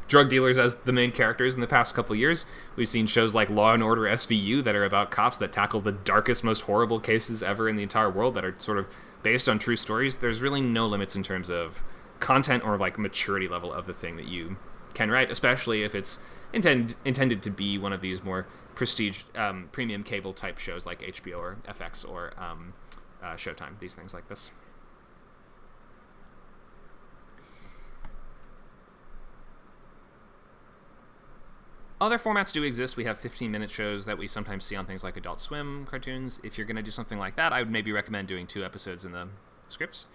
drug dealers as the main characters in the past couple of years. We've seen shows like Law & Order SVU that are about cops that tackle the darkest, most horrible cases ever in the entire world that are sort of based on true stories. There's really no limits in terms of content or like maturity level of the thing that you can write, especially if it's intended to be one of these more prestige premium cable type shows like HBO or FX or Showtime, these things like this. Other formats do exist. We have 15-minute shows that we sometimes see on things like Adult Swim cartoons. If you're going to do something like that, I would maybe recommend doing 2 episodes in the scripts.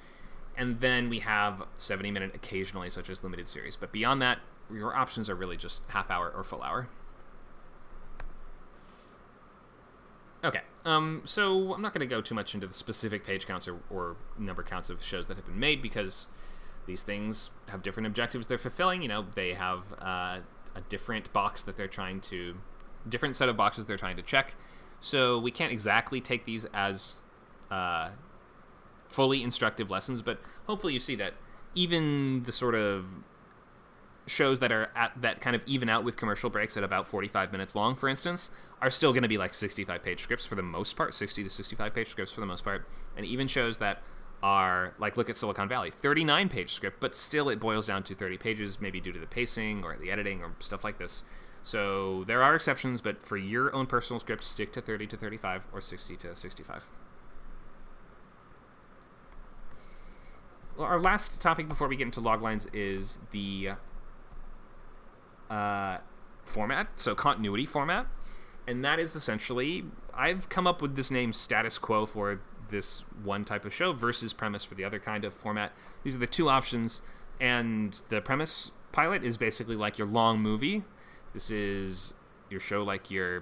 And then we have 70-minute occasionally, such as limited series. But beyond that, your options are really just half hour or full hour. Okay, so I'm not going to go too much into the specific page counts or number counts of shows that have been made, because these things have different objectives they're fulfilling. They have a different box that they're trying to, different set of boxes they're trying to check. So we can't exactly take these as fully instructive lessons, but hopefully you see that even the sort of shows that are that kind of even out with commercial breaks at about 45 minutes long, for instance, are still going to be like 65-page scripts for the most part, 60 to 65-page scripts for the most part. And even shows that are, like, look at Silicon Valley, 39-page script, but still it boils down to 30 pages, maybe due to the pacing or the editing or stuff like this. So there are exceptions, but for your own personal script, stick to 30 to 35 or 60 to 65. Well, our last topic before we get into log lines is the format, so continuity format. And that is essentially, I've come up with this name status quo for this one type of show versus premise for the other kind of format. These are the two options, and the premise pilot is basically like your long movie. This is your show like you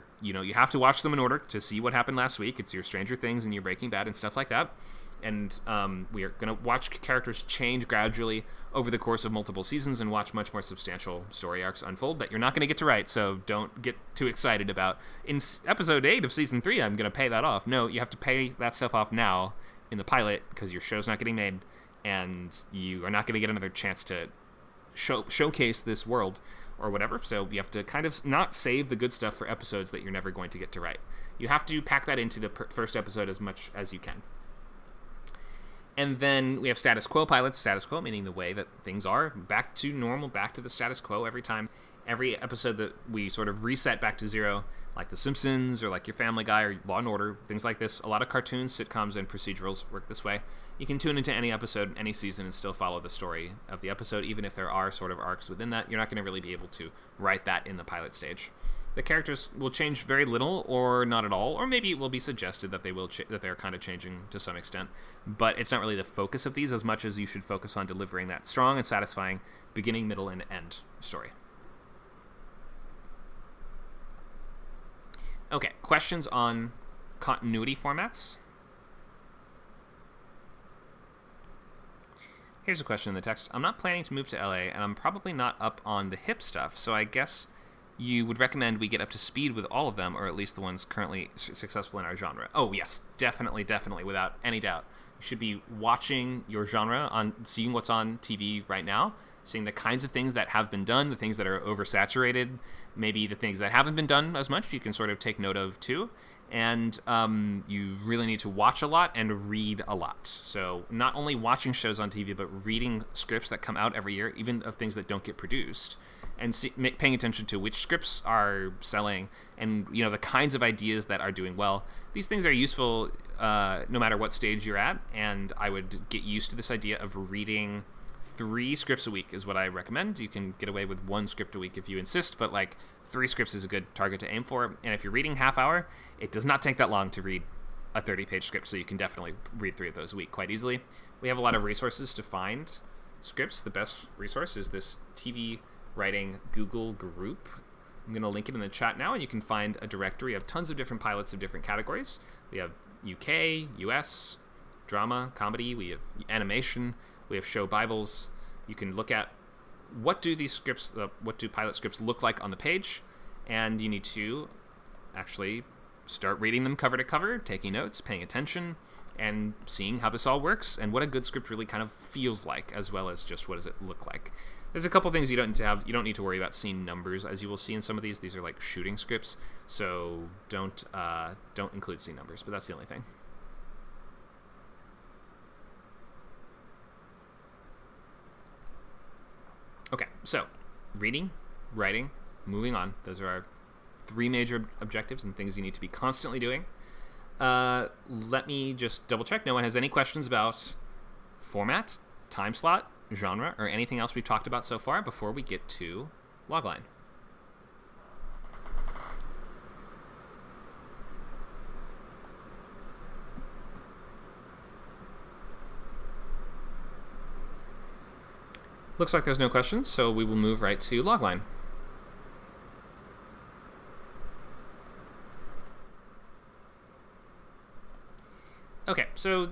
have to watch them in order to see what happened last week. It's your Stranger Things and your Breaking Bad and stuff like that. And we are going to watch characters change gradually over the course of multiple seasons and watch much more substantial story arcs unfold that you're not going to get to write, so don't get too excited about, in episode 8 of season 3, I'm going to pay that off. No, you have to pay that stuff off now in the pilot, because your show's not getting made, and you are not going to get another chance to showcase this world or whatever, so you have to kind of not save the good stuff for episodes that you're never going to get to write. You have to pack that into the first episode as much as you can. And then we have status quo pilots. Status quo meaning the way that things are, back to normal, back to the status quo every time. Every episode that we sort of reset back to zero, like The Simpsons or like your Family Guy or Law & Order, things like this. A lot of cartoons, sitcoms, and procedurals work this way. You can tune into any episode, any season, and still follow the story of the episode, even if there are sort of arcs within that. You're not going to really be able to write that in the pilot stage. The characters will change very little or not at all, or maybe it will be suggested that they will that they're kind of changing to some extent, but it's not really the focus of these as much as you should focus on delivering that strong and satisfying beginning, middle, and end story. Okay, questions on continuity formats? Here's a question in the text. I'm not planning to move to LA, and I'm probably not up on the hip stuff, so I guess you would recommend we get up to speed with all of them, or at least the ones currently successful in our genre. Oh, yes, definitely, without any doubt. You should be watching your genre, seeing what's on TV right now, seeing the kinds of things that have been done, the things that are oversaturated, maybe the things that haven't been done as much, you can sort of take note of too. And you really need to watch a lot and read a lot. So not only watching shows on TV, but reading scripts that come out every year, even of things that don't get produced, and paying attention to which scripts are selling and the kinds of ideas that are doing well. These things are useful no matter what stage you're at, and I would get used to this idea of reading 3 scripts a week is what I recommend. You can get away with 1 script a week if you insist, but like 3 scripts is a good target to aim for. And if you're reading half hour, it does not take that long to read a 30-page script, so you can definitely read 3 of those a week quite easily. We have a lot of resources to find scripts. The best resource is this TV writing Google group. I'm going to link it in the chat now, and you can find a directory of tons of different pilots of different categories. We have UK, US, drama, comedy, we have animation, we have show Bibles. You can look at what do pilot scripts look like on the page, and you need to actually start reading them cover to cover, taking notes, paying attention, and seeing how this all works and what a good script really kind of feels like, as well as just what does it look like. There's a couple things you don't need to have. You don't need to worry about seeing numbers, as you will see in some of these. These are like shooting scripts, so don't include scene numbers, but that's the only thing. Okay, so reading, writing, moving on. Those are our 3 major objectives and things you need to be constantly doing. Let me just double check. No one has any questions about format, time slot, genre, or anything else we've talked about so far before we get to logline. Looks like there's no questions, so we will move right to logline. Okay, so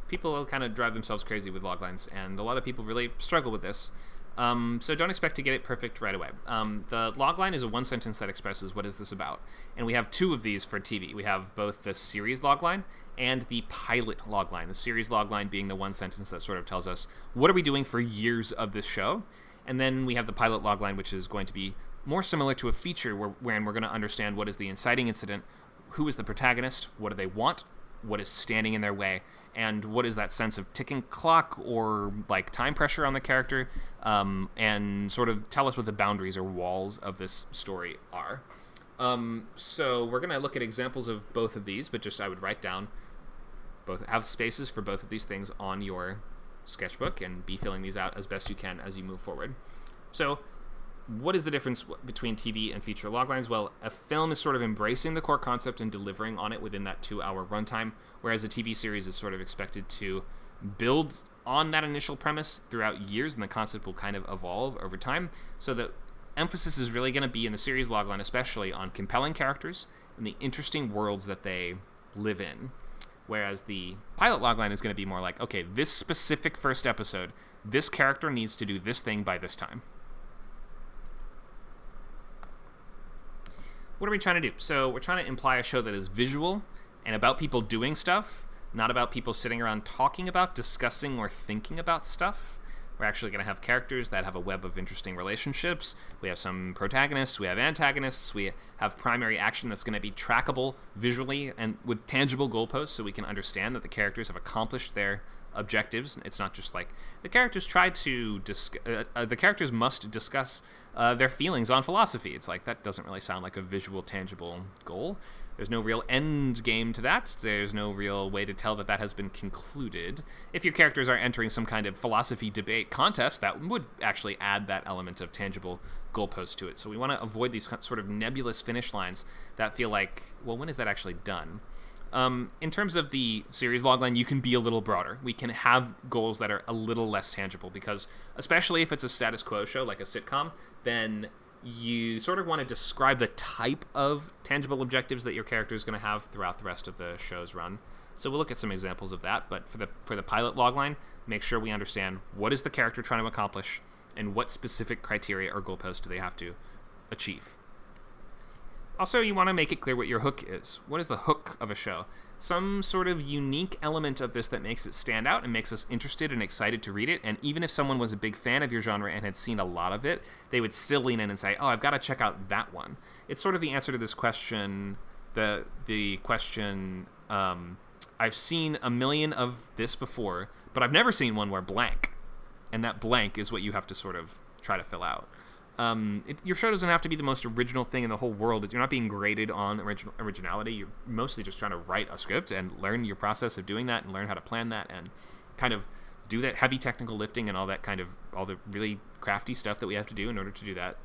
people kind of drive themselves crazy with loglines, and a lot of people really struggle with this. So don't expect to get it perfect right away. The logline is a one sentence that expresses what is this about, and we have two of these for TV. We have both the series logline and the pilot logline. The series logline being the one sentence that sort of tells us what are we doing for years of this show, and then we have the pilot logline, which is going to be more similar to a feature wherein we're going to understand what is the inciting incident, who is the protagonist, what do they want, what is standing in their way, and what is that sense of ticking clock or like time pressure on the character, and sort of tell us what the boundaries or walls of this story are. So we're going to look at examples of both of these, but just I would write down have spaces for both of these things on your sketchbook and be filling these out as best you can as you move forward. So what is the difference between TV and feature loglines? Well, a film is sort of embracing the core concept and delivering on it within that 2-hour runtime, whereas a TV series is sort of expected to build on that initial premise throughout years, and the concept will kind of evolve over time. So the emphasis is really going to be in the series logline, especially on compelling characters and the interesting worlds that they live in. Whereas the pilot logline is going to be more like, okay, this specific first episode, this character needs to do this thing by this time. What are we trying to do? So we're trying to imply a show that is visual and about people doing stuff, not about people sitting around talking about, discussing, or thinking about stuff. We're actually going to have characters that have a web of interesting relationships. We have some protagonists, we have antagonists, we have primary action that's going to be trackable visually and with tangible goalposts so we can understand that the characters have accomplished their objectives. It's not just like the characters the characters must discuss their feelings on philosophy. It's like that doesn't really sound like a visual, tangible goal. There's no real end game to that. There's no real way to tell that that has been concluded. If your characters are entering some kind of philosophy debate contest, that would actually add that element of tangible goalpost to it. So we want to avoid these sort of nebulous finish lines that feel like, well, when is that actually done? In terms of the series logline, you can be a little broader. We can have goals that are a little less tangible because, especially if it's a status quo show like a sitcom, then you sort of want to describe the type of tangible objectives that your character is going to have throughout the rest of the show's run. So we'll look at some examples of that, but for the pilot logline, make sure we understand what is the character trying to accomplish and what specific criteria or goalposts do they have to achieve. Also, you want to make it clear what your hook is. What is the hook of a show? Some sort of unique element of this that makes it stand out and makes us interested and excited to read it. And even if someone was a big fan of your genre and had seen a lot of it, they would still lean in and say, oh, I've got to check out that one. It's sort of the answer to this question, the question, I've seen a million of this before, but I've never seen one where blank. And that blank is what you have to sort of try to fill out. Your show doesn't have to be the most original thing in the whole world. You're not being graded on originality. You're mostly just trying to write a script and learn your process of doing that and learn how to plan that and kind of do that heavy technical lifting and all the really crafty stuff that we have to do in order to do that.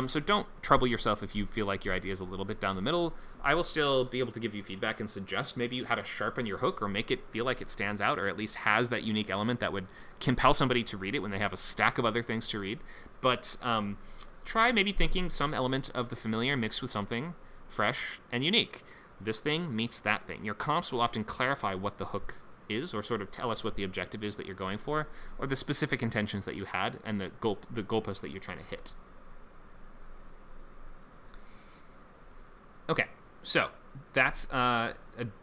So don't trouble yourself if you feel like your idea is a little bit down the middle. I will still be able to give you feedback and suggest maybe how to sharpen your hook or make it feel like it stands out or at least has that unique element that would compel somebody to read it when they have a stack of other things to read. But try maybe thinking some element of the familiar mixed with something fresh and unique. This thing meets that thing. Your comps will often clarify what the hook is or sort of tell us what the objective is that you're going for or the specific intentions that you had and the goalpost that you're trying to hit. Okay, so that's a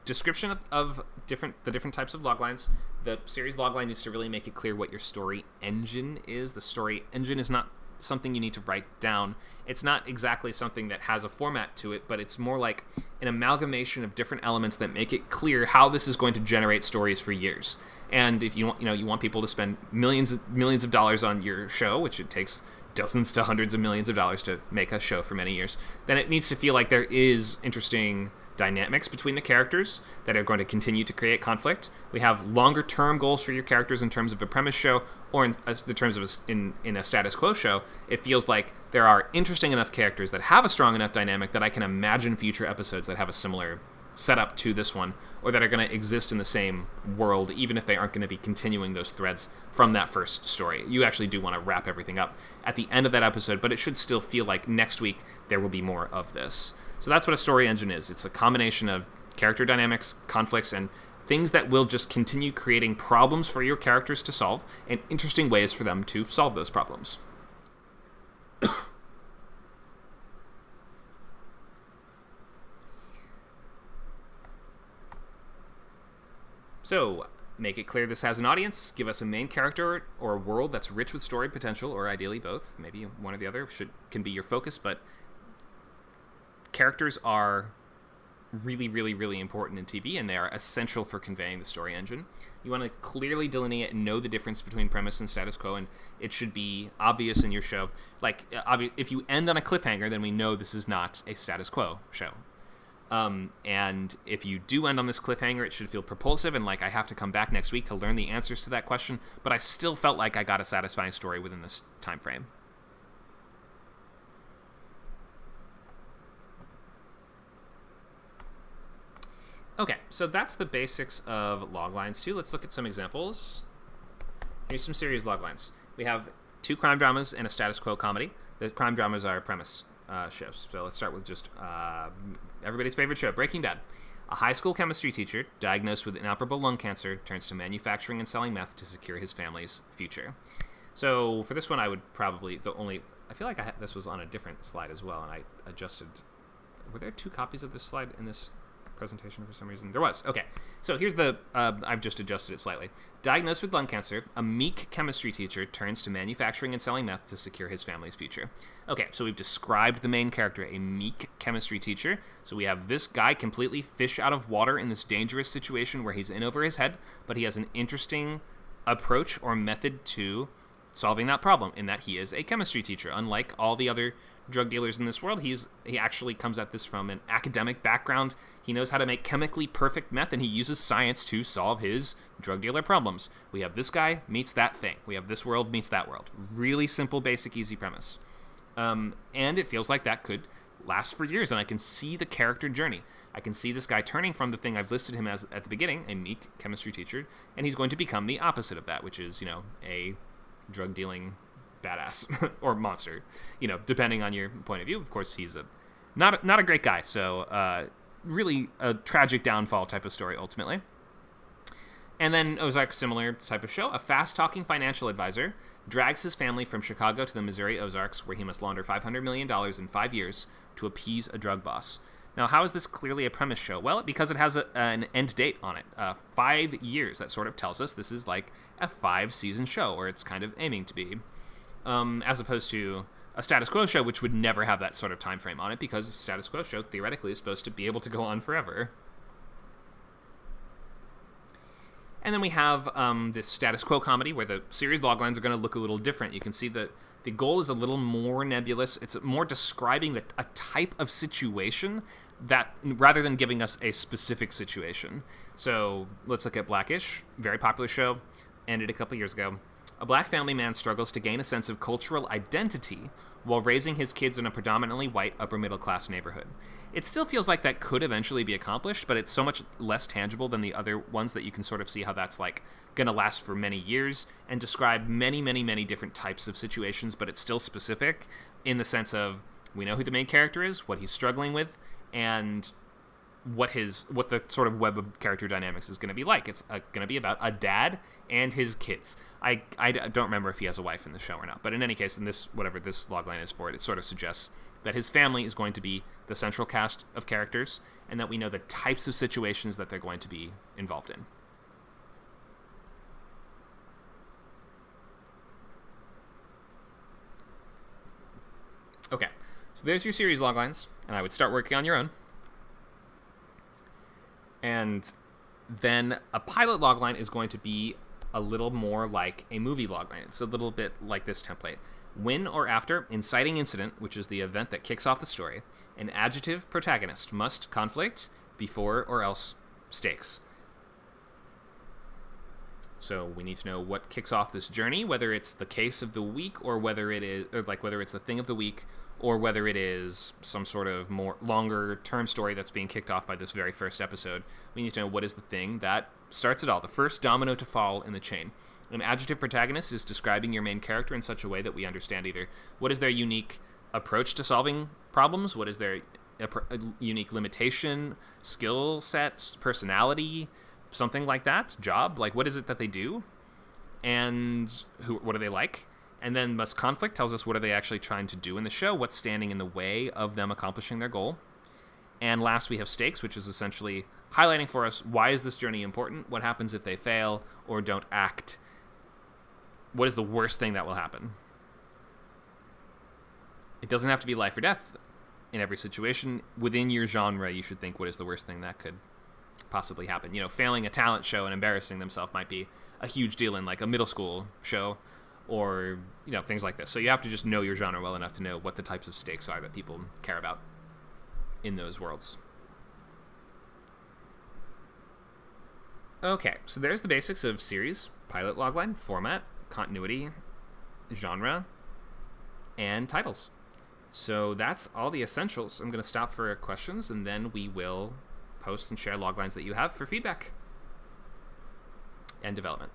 description of the different types of loglines. The series logline needs to really make it clear what your story engine is. The story engine is not something you need to write down. It's not exactly something that has a format to it, but it's more like an amalgamation of different elements that make it clear how this is going to generate stories for years. And if you want people to spend millions of dollars on your show, which it takes dozens to hundreds of millions of dollars to make a show for many years, then it needs to feel like there is interesting dynamics between the characters that are going to continue to create conflict. We have longer term goals for your characters in terms of a premise show or in the terms of in a status quo show. It feels like there are interesting enough characters that have a strong enough dynamic that I can imagine future episodes that have a similar setup to this one or that are going to exist in the same world even if they aren't going to be continuing those threads from that first story. You actually do want to wrap everything up at the end of that episode, but it should still feel like next week there will be more of this. So that's what a story engine is. It's a combination of character dynamics, conflicts, and things that will just continue creating problems for your characters to solve and interesting ways for them to solve those problems. So, make it clear this has an audience. Give us a main character or a world that's rich with story potential, or ideally both. Maybe one or the other can be your focus, but characters are really, really, really important in TV, and they are essential for conveying the story engine. You want to clearly delineate and know the difference between premise and status quo, and it should be obvious in your show. Like, if you end on a cliffhanger, then we know this is not a status quo show. And if you do end on this cliffhanger, it should feel propulsive and like I have to come back next week to learn the answers to that question, but I still felt like I got a satisfying story within this time frame. Okay, so that's the basics of loglines too. Let's look at some examples. Here's some series loglines. We have 2 crime dramas and a status quo comedy. The crime dramas are premise shows. So let's start with just everybody's favorite show, Breaking Bad. A high school chemistry teacher diagnosed with inoperable lung cancer turns to manufacturing and selling meth to secure his family's future. So for this one, I would probably I feel like this was on a different slide as well, and I adjusted. Were there 2 copies of this slide in this presentation for some reason? There was. Okay, so here's the I've just adjusted it slightly. Diagnosed with lung cancer, a meek chemistry teacher turns to manufacturing and selling meth to secure his family's future. Okay, so we've described the main character, a meek chemistry teacher. So we have this guy completely fish out of water in this dangerous situation where he's in over his head, but he has an interesting approach or method to solving that problem in that he is a chemistry teacher. Unlike all the other drug dealers in this world, he actually comes at this from an academic background. He knows how to make chemically perfect meth, and he uses science to solve his drug dealer problems. We have this guy meets that thing. We have this world meets that world. Really simple, basic, easy premise. And it feels like that could last for years, and I can see the character journey. I can see this guy turning from the thing I've listed him as at the beginning, a meek chemistry teacher, and he's going to become the opposite of that, which is, a drug dealing badass or monster, depending on your point of view. Of course, he's not a great guy, so really a tragic downfall type of story ultimately. And then Ozark, similar type of show. A fast-talking financial advisor drags his family from Chicago to the Missouri Ozarks, where he must launder $500 million in 5 years to appease a drug boss. Now, how is this clearly a premise show? Well, because it has an end date on it. 5 years. That sort of tells us this is like a 5-season show, or it's kind of aiming to be. As opposed to a status quo show, which would never have that sort of time frame on it, because a status quo show theoretically is supposed to be able to go on forever. And then we have this status quo comedy where the series loglines are going to look a little different. You can see that the goal is a little more nebulous. It's more describing a type of situation that rather than giving us a specific situation. So let's look at Blackish, very popular show, ended a couple years ago. A black family man struggles to gain a sense of cultural identity while raising his kids in a predominantly white upper-middle-class neighborhood. It still feels like that could eventually be accomplished, but it's so much less tangible than the other ones that you can sort of see how that's like going to last for many years and describe many, many, many different types of situations, but it's still specific in the sense of we know who the main character is, what he's struggling with, and what the sort of web of character dynamics is going to be like. It's going to be about a dad and his kids. I don't remember if he has a wife in the show or not, but in any case, in this, whatever this logline is for it sort of suggests that his family is going to be the central cast of characters, and that we know the types of situations that they're going to be involved in. Okay, so there's your series loglines, and I would start working on your own. And then a pilot logline is going to be a little more like a movie logline. It's a little bit like this template. When or after inciting incident, which is the event that kicks off the story, an adjective protagonist must conflict before or else stakes. So we need to know what kicks off this journey, whether it's the case of the week or whether it's the thing of the week, or whether it is some sort of more longer term story that's being kicked off by this very first episode. We need to know what is the thing that starts it all, the first domino to fall in the chain. An adjective protagonist is describing your main character in such a way that we understand either what is their unique approach to solving problems, what is their unique limitation, skill sets, personality, something like that, job, like what is it that they do, and what are they like? And then must conflict tells us what are they actually trying to do in the show, what's standing in the way of them accomplishing their goal. And last, we have stakes, which is essentially highlighting for us, why is this journey important? What happens if they fail or don't act? What is the worst thing that will happen? It doesn't have to be life or death in every situation. Within your genre, you should think, what is the worst thing that could possibly happen? Failing a talent show and embarrassing themselves might be a huge deal in like a middle school show, or things like this. So you have to just know your genre well enough to know what the types of stakes are that people care about in those worlds. Okay, so there's the basics of series, pilot logline, format, continuity, genre, and titles. So that's all the essentials. I'm going to stop for questions, and then we will post and share loglines that you have for feedback and development.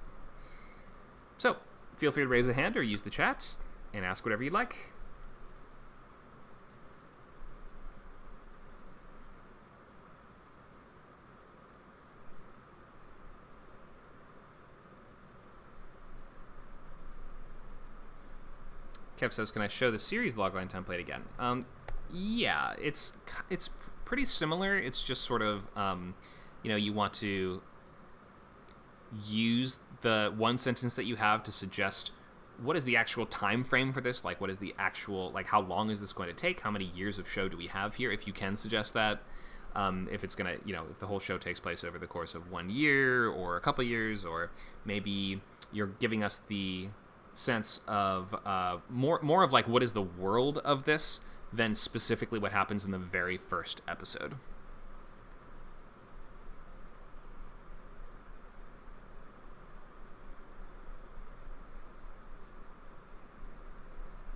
So feel free to raise a hand or use the chat and ask whatever you'd like. Kev says, can I show the series logline template again? Yeah, it's pretty similar. It's just sort of, you want to use the one sentence that you have to suggest what is the actual time frame for this? Like, what is the actual, like, how long is this going to take? How many years of show do we have here? If you can suggest that. If it's going to, if the whole show takes place over the course of 1 year or a couple years, or maybe you're giving us the sense of more of like what is the world of this than specifically what happens in the very first episode.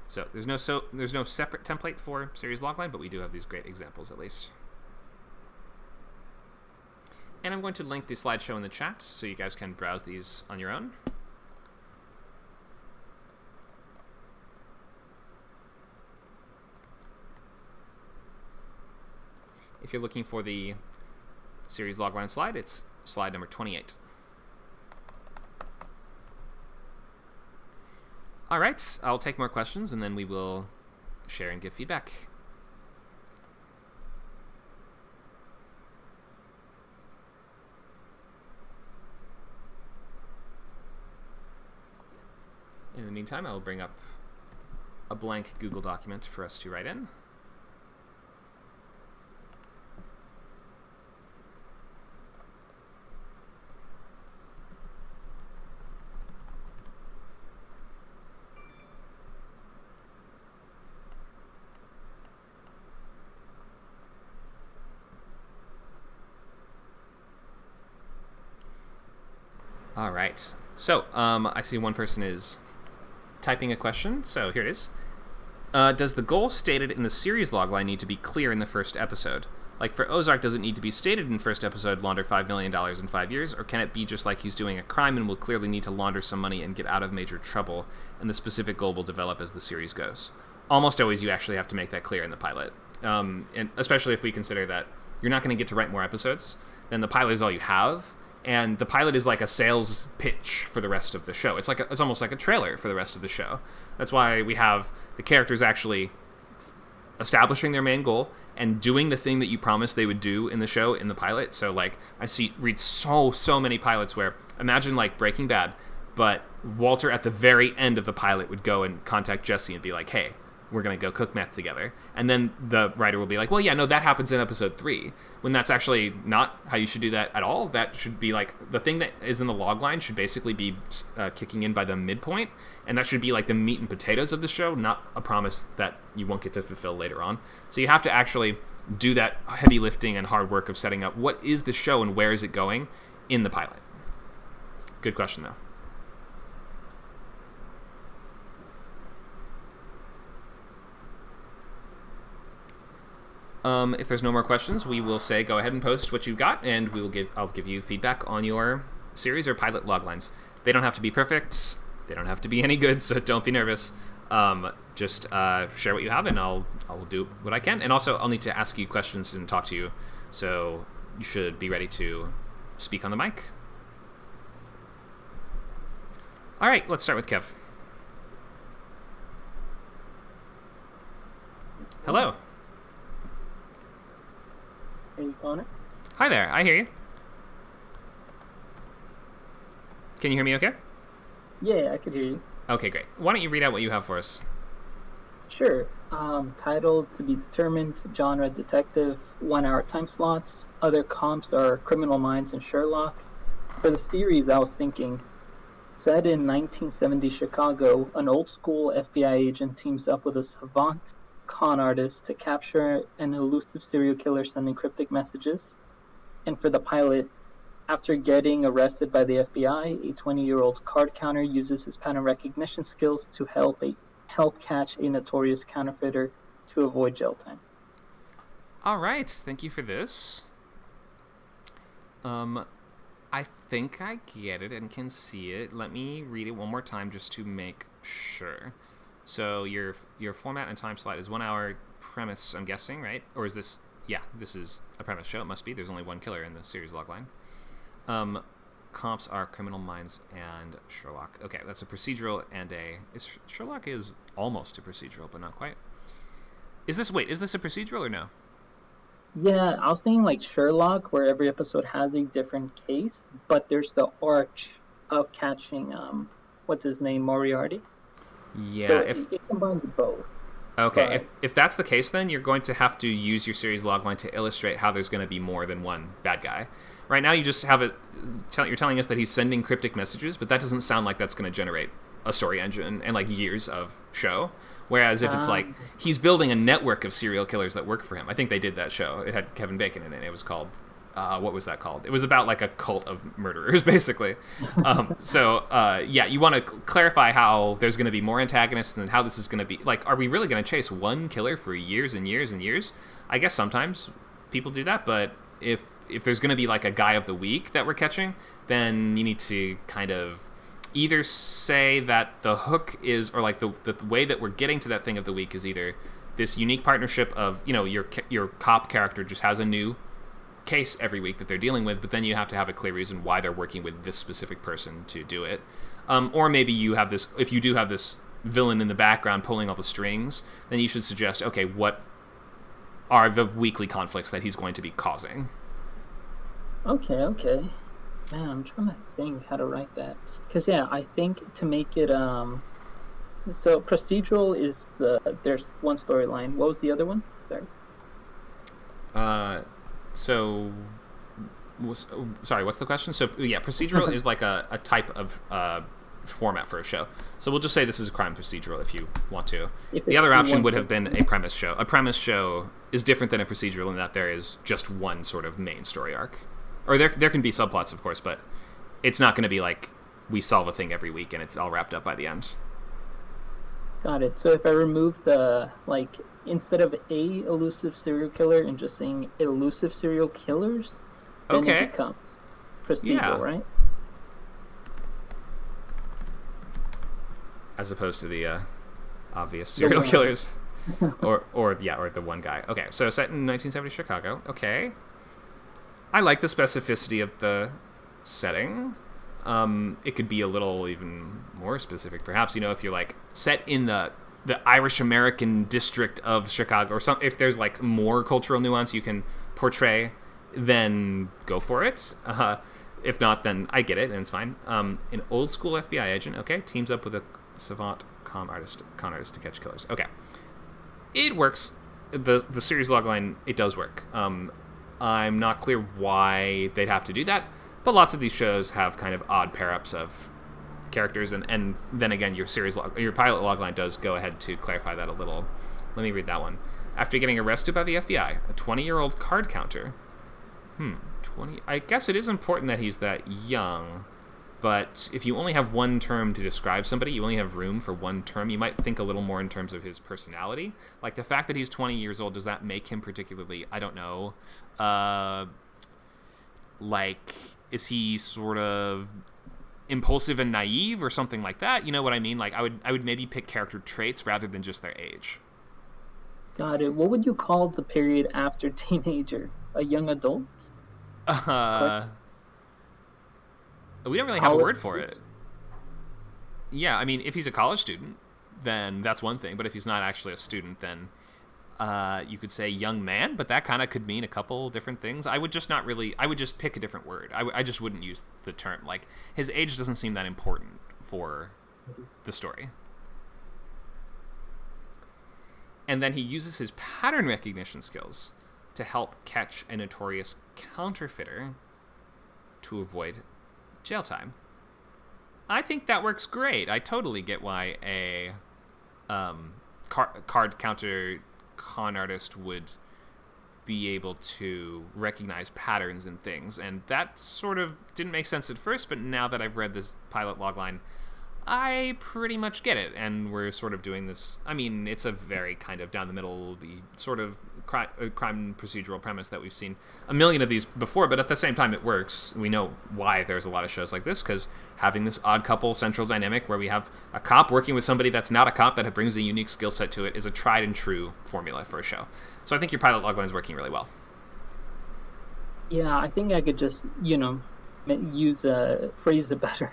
So there's no separate template for series logline, but we do have these great examples at least. And I'm going to link the slideshow in the chat so you guys can browse these on your own. If you're looking for the series logline slide, it's slide number 28. All right, I'll take more questions, and then we will share and give feedback. In the meantime, I will bring up a blank Google document for us to write in. All right. So I see one person is typing a question. So here it is. Does the goal stated in the series logline need to be clear in the first episode? Like for Ozark, does it need to be stated in first episode, launder $5 million in 5 years? Or can it be just like he's doing a crime and will clearly need to launder some money and get out of major trouble, and the specific goal will develop as the series goes? Almost always you actually have to make that clear in the pilot. And especially if we consider that you're not going to get to write more episodes, then the pilot is all you have. And the pilot is like a sales pitch for the rest of the show. It's almost like a trailer for the rest of the show. That's why we have the characters actually establishing their main goal and doing the thing that you promised they would do in the show in the pilot. So like read so many pilots where imagine like Breaking Bad, but Walter at the very end of the pilot would go and contact Jesse and be like, hey, we're going to go cook meth together. And then the writer will be like, well, yeah, no, that happens in episode 3. When that's actually not how you should do that at all. That should be like, the thing that is in the log line should basically be kicking in by the midpoint. And that should be like the meat and potatoes of the show, not a promise that you won't get to fulfill later on. So you have to actually do that heavy lifting and hard work of setting up what is the show and where is it going in the pilot. Good question, though. If there's no more questions, we will say go ahead and post what you've got, and I'll give you feedback on your series or pilot loglines. They don't have to be perfect. They don't have to be any good, so don't be nervous. Just share what you have, and I'll do what I can. And also, I'll need to ask you questions and talk to you, so you should be ready to speak on the mic. All right, let's start with Kev. Hello. Hey, Connor. Hi there, I hear you. Can you hear me okay? Yeah, I could hear you. Okay, great. Why don't you read out what you have for us? Sure. Title to be determined, genre detective, 1 hour time slots. Other comps are Criminal Minds and Sherlock. For the series, I was thinking, set in 1970 Chicago, an old school FBI agent teams up with a savant con artist to capture an elusive serial killer sending cryptic messages. And for the pilot, after getting arrested by the FBI, a 20-year-old card counter uses his pattern recognition skills to help catch a notorious counterfeiter to avoid jail time. All right, thank you for this. I think I get it and can see it. Let me read it one more time just to make sure. So your format and time slot is 1 hour premise, I'm guessing, right? Or is this... Yeah, this is a premise show. It must be. There's only one killer in the series logline. Comps are Criminal Minds and Sherlock. Okay, that's a procedural and a... Sherlock is almost a procedural, but not quite. Is this a procedural or no? Yeah, I was thinking like Sherlock, where every episode has a different case, but there's the arch of catching, what's his name, Moriarty? Yeah, so it combines both. Okay, but... if that's the case, then you're going to have to use your series logline to illustrate how there's going to be more than one bad guy. Right now, you just have it. You're telling us that he's sending cryptic messages, but that doesn't sound like that's going to generate a story engine and like years of show. Whereas if it's like he's building a network of serial killers that work for him. I think they did that show. It had Kevin Bacon in it. It was called what was that called? It was about like a cult of murderers, basically. Yeah, you want to clarify how there's going to be more antagonists and how this is going to be. Like, are we really going to chase one killer for years and years and years? I guess sometimes people do that, but if there's going to be like a guy of the week that we're catching, then you need to kind of either say that the hook is, or like the way that we're getting to that thing of the week is either this unique partnership of, you know, your cop character just has a new case every week that they're dealing with, but then you have to have a clear reason why they're working with this specific person to do it. Or maybe you have this, if you do have this villain in the background pulling all the strings, then you should suggest, okay, what are the weekly conflicts that he's going to be causing? Okay. Man, I'm trying to think how to write that. Because, yeah, I think to make it, so procedural is there's one storyline. What was the other one? Sorry. Sorry, what's the question? So, yeah, procedural is like a type of format for a show. So we'll just say this is a crime procedural if you want to. The other option would have been a premise show. A premise show is different than a procedural in that there is just one sort of main story arc. Or there can be subplots, of course, but it's not going to be like we solve a thing every week and it's all wrapped up by the end. Got it. So if I remove the, like, instead of a elusive serial killer and just saying elusive serial killers, then it becomes procedural, right? As opposed to the obvious serial killers. or the one guy. Okay, so set in 1970 Chicago. Okay. I like the specificity of the setting. It could be a little even more specific, perhaps. You know, if you're like set in the Irish American district of Chicago, or something. If there's like more cultural nuance you can portray, then go for it. If not, then I get it and it's fine. An old school FBI agent, okay, teams up with a savant con artist to catch killers. Okay, it works. The series logline, it does work. I'm not clear why they'd have to do that. But lots of these shows have kind of odd pair-ups of characters, and then again, your pilot logline does go ahead to clarify that a little. Let me read that one. After getting arrested by the FBI, a 20-year-old card counter. 20. I guess it is important that he's that young, but if you only have one term to describe somebody, you only have room for one term, you might think a little more in terms of his personality. Like the fact that he's 20 years old, does that make him particularly, I don't know, like... Is he sort of impulsive and naive or something like that? You know what I mean? Like I would maybe pick character traits rather than just their age. Got it. What would you call the period after teenager? A young adult? We don't really have a word for it. Yeah, I mean, if he's a college student, then that's one thing. But if he's not actually a student, then you could say young man. But that kind of could mean a couple different things. I would just not really. I would just pick a different word. I just wouldn't use the term. Like, his age doesn't seem that important for the story. And then he uses his pattern recognition skills to help catch a notorious counterfeiter to avoid jail time. I think that works great. I totally get why a card counter con artist would be able to recognize patterns in things. And that sort of didn't make sense at first, but now that I've read this pilot logline, I pretty much get it. And we're sort of doing this. I mean, it's a very kind of down the middle, the sort of crime procedural premise that we've seen a million of these before, but at the same time it works. We know why there's a lot of shows like this, because having this odd couple central dynamic where we have a cop working with somebody that's not a cop that brings a unique skill set to it is a tried and true formula for a show. So I think your pilot logline is working really well. Yeah, I think I could just, phrase it better.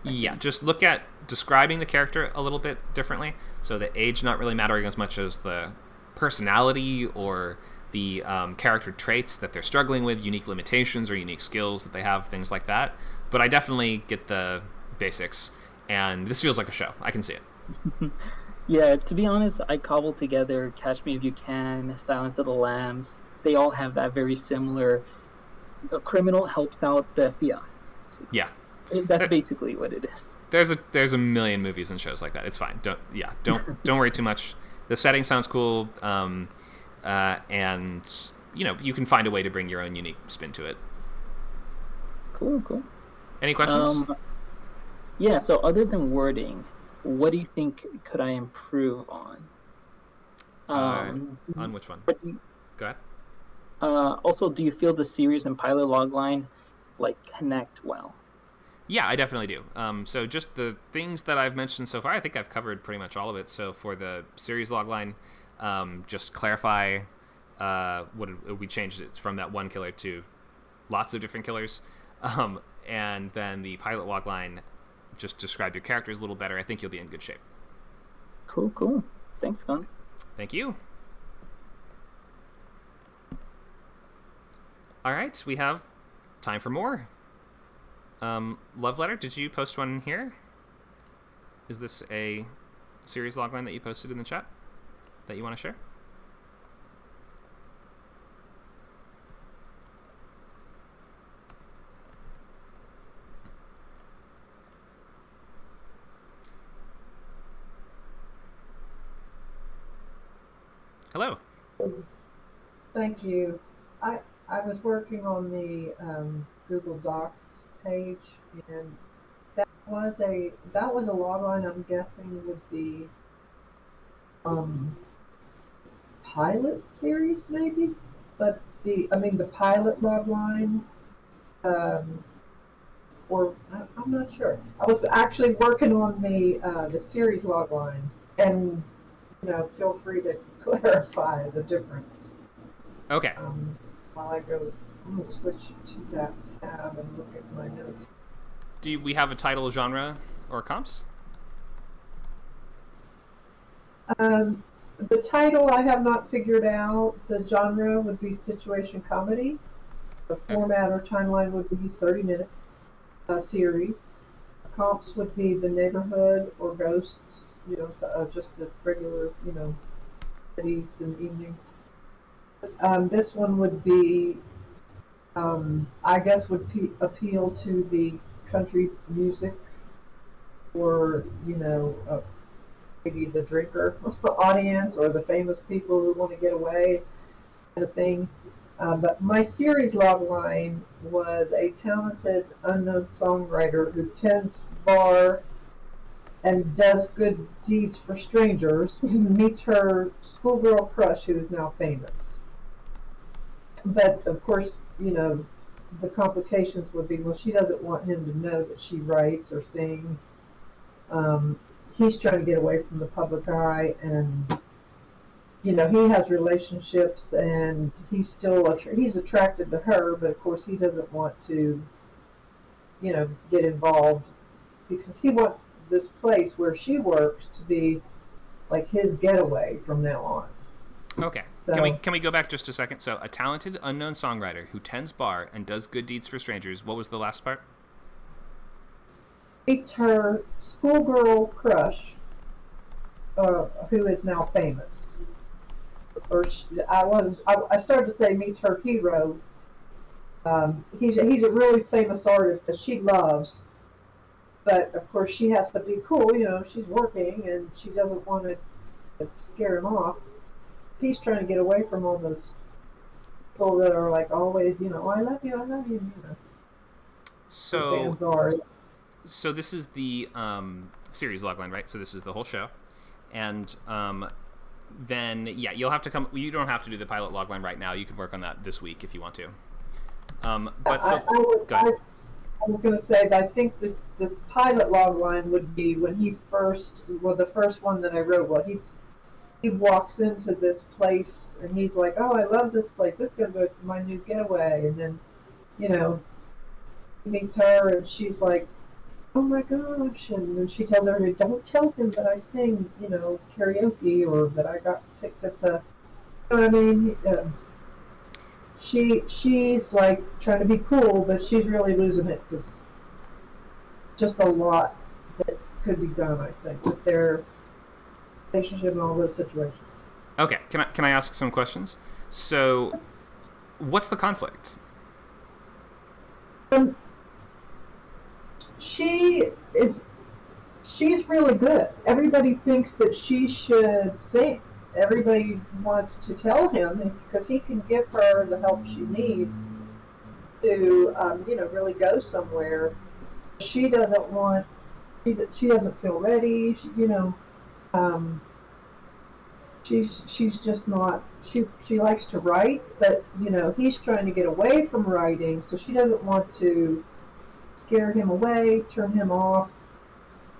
Yeah, just look at describing the character a little bit differently. So the age not really mattering as much as the personality or the character traits that they're struggling with, unique limitations or unique skills that they have, things like that. But I definitely get the basics, and this feels like a show. I can see it. Yeah, to be honest, I cobbled together Catch Me If You Can, Silence of the Lambs. They all have that very similar, a criminal helps out the FBI. Yeah. That's basically what it is. There's a million movies and shows like that. It's fine. Don't worry too much. The setting sounds cool, and you can find a way to bring your own unique spin to it. Cool. Any questions? Yeah. So other than wording, what do you think could I improve on? On which one? Go ahead. Also, do you feel the series and pilot logline connect well? Yeah, I definitely do. So just the things that I've mentioned so far, I think I've covered pretty much all of it. So for the series logline, just clarify we changed it from that one killer to lots of different killers. And then the pilot logline, just describe your characters a little better. I think you'll be in good shape. Cool. Thanks, Conor. Thank you. All right, we have time for more. Love Letter, did you post one here? Is this a series logline that you posted in the chat that you want to share? Hello. Thank you. I was working on the Google Docs page, and that was a logline I'm guessing would be pilot series maybe, but the pilot logline, or I'm not sure. I was actually working on the series logline, and feel free to clarify the difference. Okay. While I'm going to switch to that tab and look at my notes. Do we have a title, genre, or comps? The title I have not figured out. The genre would be situation comedy. The format or timeline would be 30 minutes series. Comps would be The Neighborhood or Ghosts. Just the regular, cities in the evening. This one would be, I guess, would appeal to the country music, or maybe the drinker audience, or the famous people who want to get away, kind of thing. But my series logline was a talented unknown songwriter who tends bar and does good deeds for strangers, meets her schoolgirl crush who is now famous. But of course, the complications would be, well, she doesn't want him to know that she writes or sings. He's trying to get away from the public eye, and he has relationships, and he's attracted to her, but of course he doesn't want to get involved because he wants this place where she works to be like his getaway from now on. Okay. So, Can we go back just a second? So, a talented unknown songwriter who tends bar and does good deeds for strangers. What was the last part? meets her schoolgirl crush, who is now famous. I started to say meets her hero. He's a really famous artist that she loves, but of course she has to be cool. She's working and she doesn't want to scare him off. He's trying to get away from all those people that are like always, I love you, I love you. So, fans are. so this is the series logline, right? So this is the whole show, and then you'll have to come. You don't have to do the pilot logline right now. You can work on that this week if you want to. But so, go ahead. I was going to say that I think this pilot logline would be when the first one that I wrote. Well, he walks into this place and he's like, "Oh, I love this place. This is going to be my new getaway." And then, he meets her and she's like, "Oh my gosh!" And then she tells her, "Don't tell him that I sing, karaoke or that I got picked at the." You know what I mean? She's like trying to be cool, but she's really losing it because just a lot that could be done, I think, with their relationship and all those situations. Okay. Can I ask some questions? So, what's the conflict? She's really good. Everybody thinks that she should sing. Everybody wants to tell him because he can give her the help she needs to, really go somewhere. She doesn't want. She doesn't feel ready. She's just not. She likes to write, but he's trying to get away from writing, so she doesn't want to scare him away, turn him off.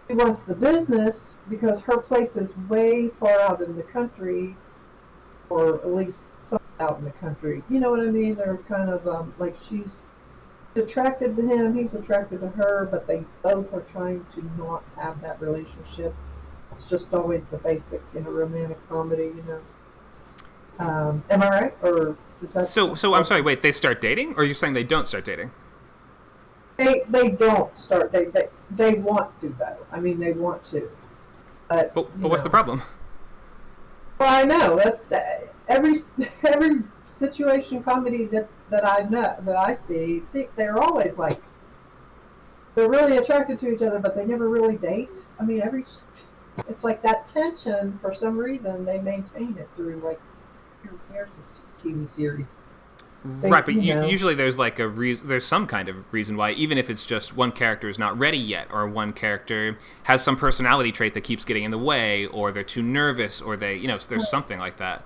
She wants the business because her place is way far out in the country, or at least somewhat out in the country. You know what I mean? They're kind of like she's attracted to him, he's attracted to her, but they both are trying to not have that relationship. It's just always the basic in a romantic comedy, Am I right? Or is that So I'm sorry. Wait, they start dating, or are you saying they don't start dating? They don't start. They want to though. I mean, they want to. But what's the problem? Well, I know that every situation comedy that I know that I see, they're always like they're really attracted to each other, but they never really date. I mean, it's like that tension for some reason they maintain it through like here's this TV series. Right, but usually there's like there's some kind of reason why, even if it's just one character is not ready yet, or one character has some personality trait that keeps getting in the way, or they're too nervous, or there's something like that.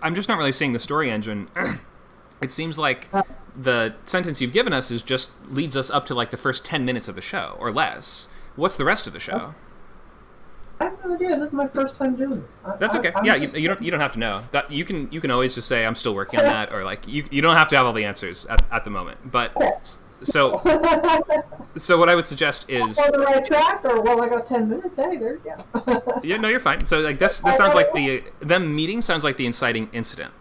I'm just not really seeing the story engine. It seems like the sentence you've given us leads us up to like the first 10 minutes of the show, or less. What's the rest of the show? I have no idea. This is my first time doing it. That's okay. You don't have to know. That you can always just say I'm still working on that, or like you don't have to have all the answers at the moment. But so what I would suggest is on the right track, or I got 10 minutes. Hey, there you go. Yeah, no, you're fine. So like this sounds like them meeting sounds like the inciting incident.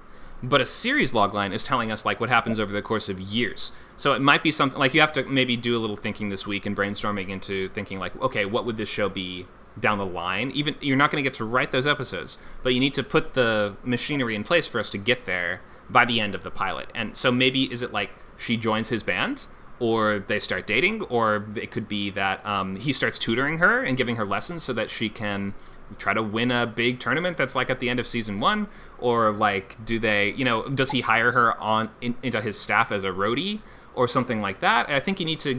But a series logline is telling us like what happens over the course of years. So it might be something like you have to maybe do a little thinking this week and brainstorming into thinking like, okay, what would this show be down the line? Even you're not going to get to write those episodes, but you need to put the machinery in place for us to get there by the end of the pilot. And so maybe is it like she joins his band, or they start dating, or it could be that he starts tutoring her and giving her lessons so that she can try to win a big tournament that's like at the end of season 1, or like does he hire her into his staff as a roadie or something like that? I think you need to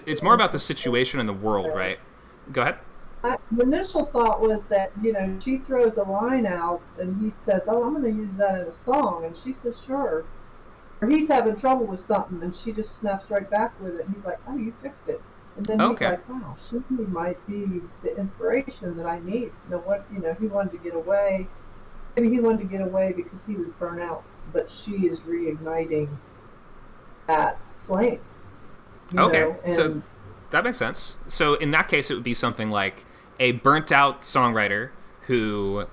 it's more about the situation and the world, right? Go ahead. The initial thought was that she throws a line out and he says, "Oh, I'm going to use that in a song," and she says, "Sure." Or he's having trouble with something and she just snaps right back with it, and he's like, "Oh, you fixed it." And then he's like, "Wow, she might be the inspiration that I need." He wanted to get away. Maybe he wanted to get away because he was burnt out, but she is reigniting that flame. Okay, so that makes sense. So in that case, it would be something like a burnt-out songwriter who,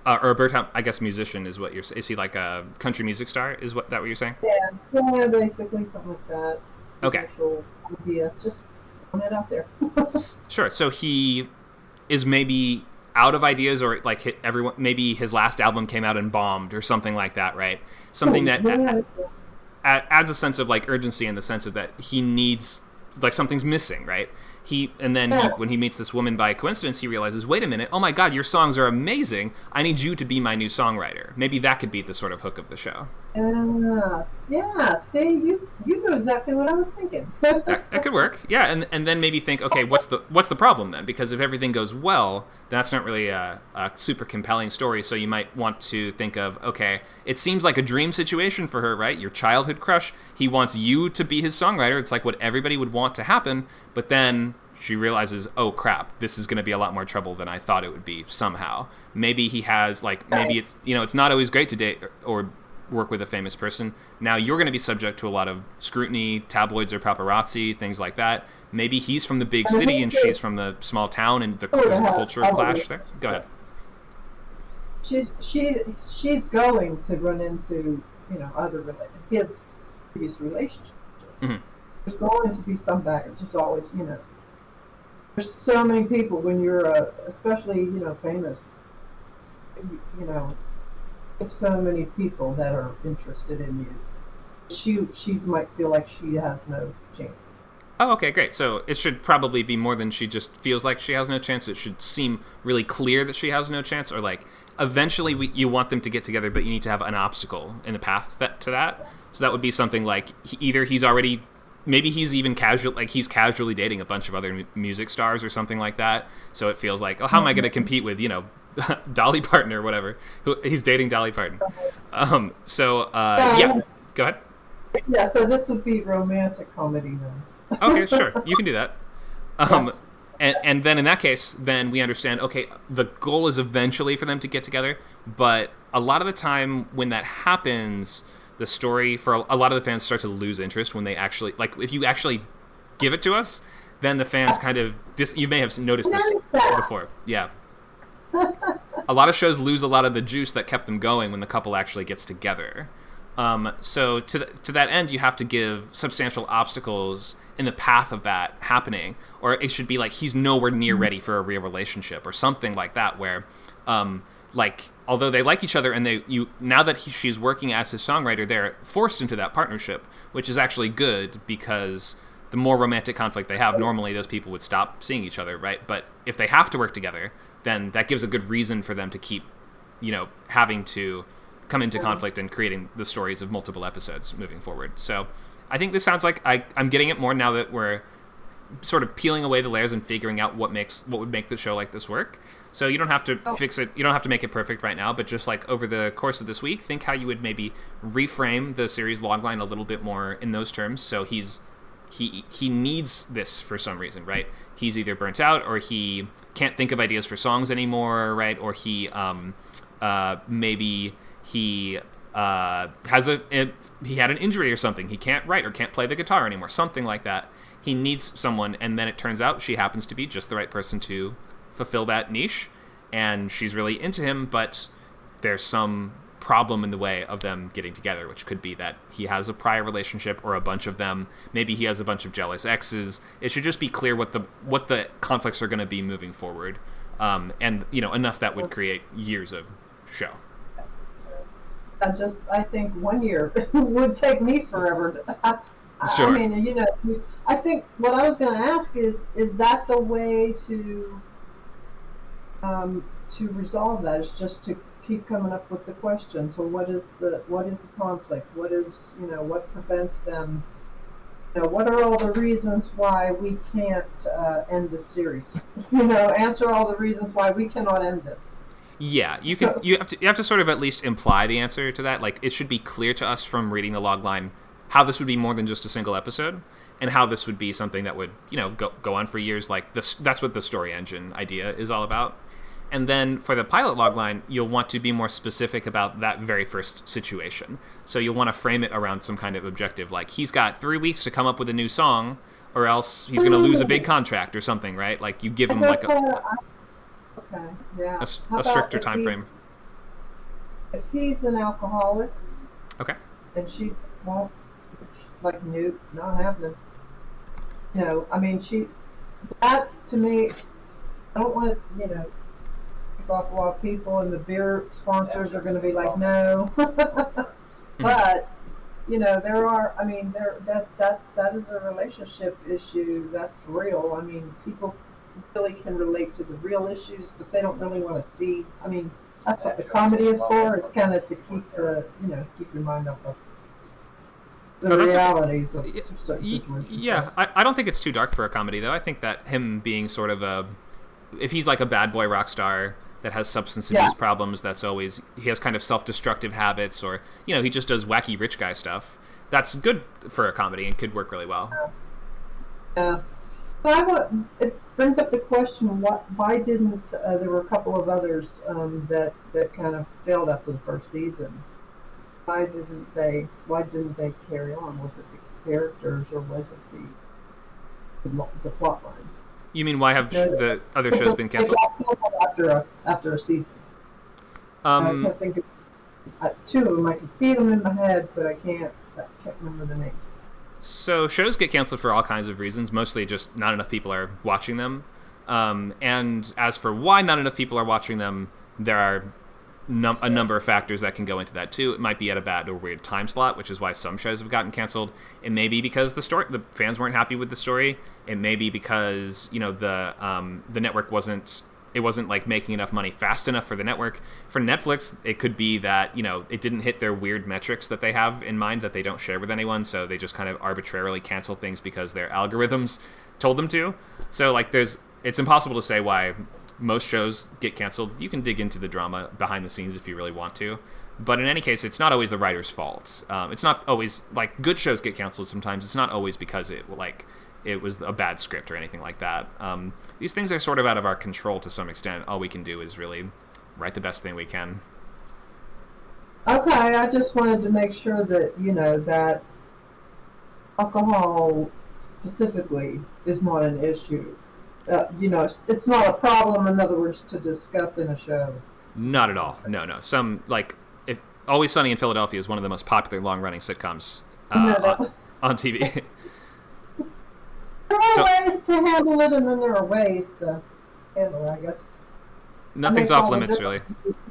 or a burnt-out, I guess, musician is what you're saying. Is he like a country music star? Is that what you're saying? Yeah, basically something like that. Okay. Idea. Just throwing it out there. Sure. So he is maybe out of ideas, or like maybe his last album came out and bombed, or something like that, right? Something that adds a sense of like urgency, in the sense of that he needs, like, something's missing, right? When he meets this woman by coincidence, he realizes, wait a minute, oh my God, your songs are amazing. I need you to be my new songwriter. Maybe that could be the sort of hook of the show. Yes, yeah. See, you know exactly what I was thinking. That could work, yeah. And then maybe think, okay, what's the problem then? Because if everything goes well, that's not really a super compelling story. So you might want to think of, okay, it seems like a dream situation for her, right? Your childhood crush. He wants you to be his songwriter. It's like what everybody would want to happen. But then she realizes, oh crap, this is going to be a lot more trouble than I thought it would be somehow. Maybe he has, like, maybe it's, it's not always great to date or work with a famous person. Now you're going to be subject to a lot of scrutiny, tabloids or paparazzi, things like that. Maybe he's from the big city and she's from the small town, and there's a cultural clash there. Go ahead. She's going to run into his previous relationship. Mm-hmm. There's going to be some baggage. There's always, there's so many people when you're especially famous. There's so many people that are interested in you. She might feel like she has no chance. Oh, okay, great. So it should probably be more than she just feels like she has no chance. It should seem really clear that she has no chance, or like eventually you want them to get together, but you need to have an obstacle in the path to that. So that would be something like maybe he's even he's casually dating a bunch of other music stars or something like that. So it feels like, oh, how am I going to compete with, Dolly Parton or whatever? He's dating Dolly Parton. Yeah, go ahead. Yeah, so this would be romantic comedy then. Okay, sure. You can do that. And then in that case, then we understand, okay, the goal is eventually for them to get together, but a lot of the time when that happens, the story for a lot of the fans start to lose interest when they actually, like, if you actually give it to us, then the fans kind of, you may have noticed this before. Yeah. A lot of shows lose a lot of the juice that kept them going when the couple actually gets together. So to that end, you have to give substantial obstacles in the path of that happening, or it should be like he's nowhere near ready for a real relationship or something like that, where although they like each other and now that she's working as his songwriter, they're forced into that partnership, which is actually good, because the more romantic conflict they have, normally those people would stop seeing each other, right? But if they have to work together, then that gives a good reason for them to keep, having to come into conflict and creating the stories of multiple episodes moving forward. So I think this sounds like I'm getting it more now that we're sort of peeling away the layers and figuring out what would make the show like this work. So you don't have to fix it. You don't have to make it perfect right now, but just like over the course of this week, think how you would maybe reframe the series logline a little bit more in those terms. So he needs this for some reason, right? He's either burnt out, or he can't think of ideas for songs anymore, right? Or he maybe he he had an injury or something. He can't write or can't play the guitar anymore, something like that. He needs someone, and then it turns out she happens to be just the right person to fulfill that niche, and she's really into him, but there's some problem in the way of them getting together, which could be that he has a prior relationship, or a bunch of them. Maybe he has a bunch of jealous exes. It should just be clear what the conflicts are going to be moving forward, and enough that would create years of show. I think 1 year would take me forever. Sure. I mean, I think what I was going to ask is that the way to resolve that is just to keep coming up with the question. So what is the conflict? What is, what prevents them? What are all the reasons why we can't end this series? Answer all the reasons why we cannot end this. Yeah, you have to sort of at least imply the answer to that. Like, it should be clear to us from reading the log line how this would be more than just a single episode, and how this would be something that would, go on for years. Like this, that's what the story engine idea is all about. And then for the pilot logline, you'll want to be more specific about that very first situation. So you'll want to frame it around some kind of objective, like he's got 3 weeks to come up with a new song, or else he's going to lose a big contract or something, right? Like you give him like a stricter time frame. If he's an alcoholic, okay, and she won't, like, nope, not happening. I mean, that to me, I don't want to, kick off a lot of people, and the beer sponsors are going to be like, no. But, there are, I mean, that is a relationship issue. That's real. I mean, people really can relate to the real issues, but they don't really want to see. I mean, that's what the comedy is for. It's kind of to keep keep your mind off of the realities of certain situations. Yeah, I don't think it's too dark for a comedy, though. I think that him being sort of if he's like a bad boy rock star that has substance abuse problems, he has kind of self-destructive habits, or, he just does wacky rich guy stuff. That's good for a comedy and could work really well. Yeah. But it brings up the question, why didn't, there were a couple of others that kind of failed after the first season. Why didn't they carry on? Was it the characters, or was it the plot line? You mean, why have the other shows been canceled? After a season. I can't think of two of them. I can see them in my head, but I can't remember the names. So shows get canceled for all kinds of reasons, mostly just not enough people are watching them. And as for why not enough people are watching them, there are a number of factors that can go into that too. It might be at a bad or weird time slot, which is why some shows have gotten canceled. It may be because the fans weren't happy with the story. It may be because the network wasn't like making enough money fast enough for the network. For Netflix, it could be that it didn't hit their weird metrics that they have in mind that they don't share with anyone, so they just kind of arbitrarily cancel things because their algorithms told them to. So like it's impossible to say why most shows get canceled. You can dig into the drama behind the scenes if you really want to. But in any case, it's not always the writer's fault. It's not always, like, good shows get canceled sometimes. It's not always because it was a bad script or anything like that. These things are sort of out of our control to some extent. All we can do is really write the best thing we can. Okay, I just wanted to make sure that, that alcohol specifically is not an issue. It's not a problem, in other words, to discuss in a show. Not at all. No. Some, like, Always Sunny in Philadelphia is one of the most popular long-running sitcoms on TV. There are ways to handle it, and then there are ways to handle it, I guess. Nothing's off limits, really.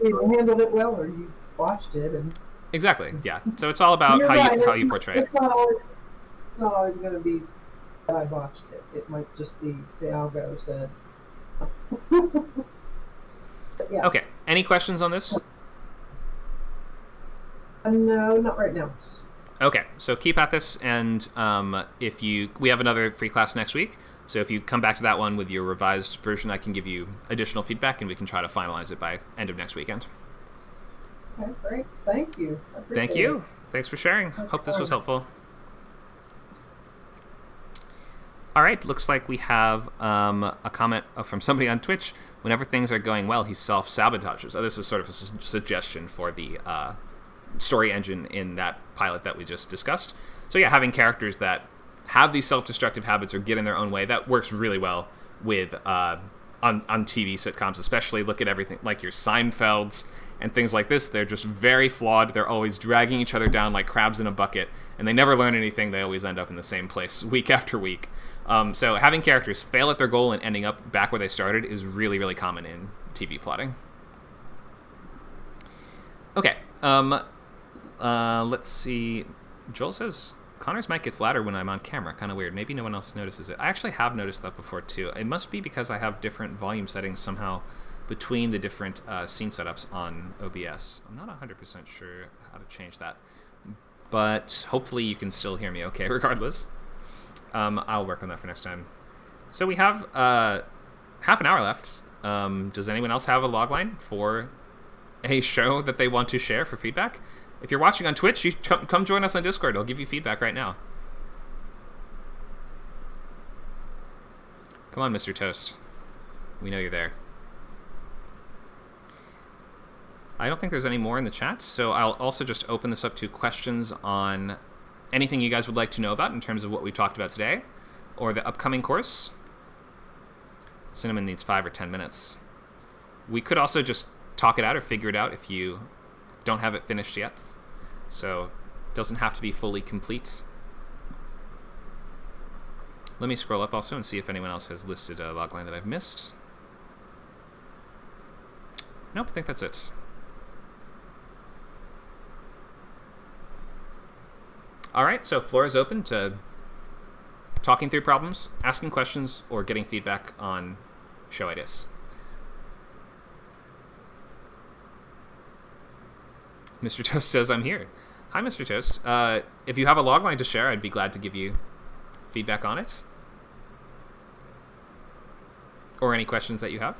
You handled it well, or you watched it. Exactly, yeah. So it's all about how you portray it. It's not always going to be that I watched it. It might just be the algo said. Yeah. Okay. Any questions on this? No, not right now. Okay, so keep at this, and we have another free class next week, so if you come back to that one with your revised version, I can give you additional feedback, and we can try to finalize it by end of next weekend. Okay, great. Thank you. Thank you. Thanks for sharing. Hope this was helpful. All right, looks like we have a comment from somebody on Twitch. Whenever things are going well, he self-sabotages. This is sort of a suggestion for the story engine in that pilot that we just discussed. So yeah, having characters that have these self-destructive habits or get in their own way, that works really well with on TV sitcoms, especially. Look at everything like your Seinfelds and things like this. They're just very flawed. They're always dragging each other down like crabs in a bucket, and they never learn anything. They always end up in the same place week after week. So having characters fail at their goal and ending up back where they started is really, really common in TV plotting. Okay, let's see. Joel says Connor's mic gets louder when I'm on camera. Kind of weird. Maybe no one else notices it. I actually have noticed that before too. It must be because I have different volume settings somehow between the different scene setups on OBS. I'm not 100% sure how to change that, but hopefully you can still hear me okay regardless. I'll work on that for next time. So we have half an hour left. Does anyone else have a logline for a show that they want to share for feedback? If you're watching on Twitch, you come join us on Discord. I'll give you feedback right now. Come on, Mr. Toast. We know you're there. I don't think there's any more in the chat, so I'll also just open this up to questions on anything you guys would like to know about in terms of what we talked about today, or the upcoming course. Cinnamon needs 5 or 10 minutes. We could also just talk it out or figure it out if you don't have it finished yet. So it doesn't have to be fully complete. Let me scroll up also and see if anyone else has listed a logline that I've missed. Nope, I think that's it. All right, so floor is open to talking through problems, asking questions, or getting feedback on show ideas. Mr. Toast says, I'm here. Hi, Mr. Toast. If you have a logline to share, I'd be glad to give you feedback on it. Or any questions that you have.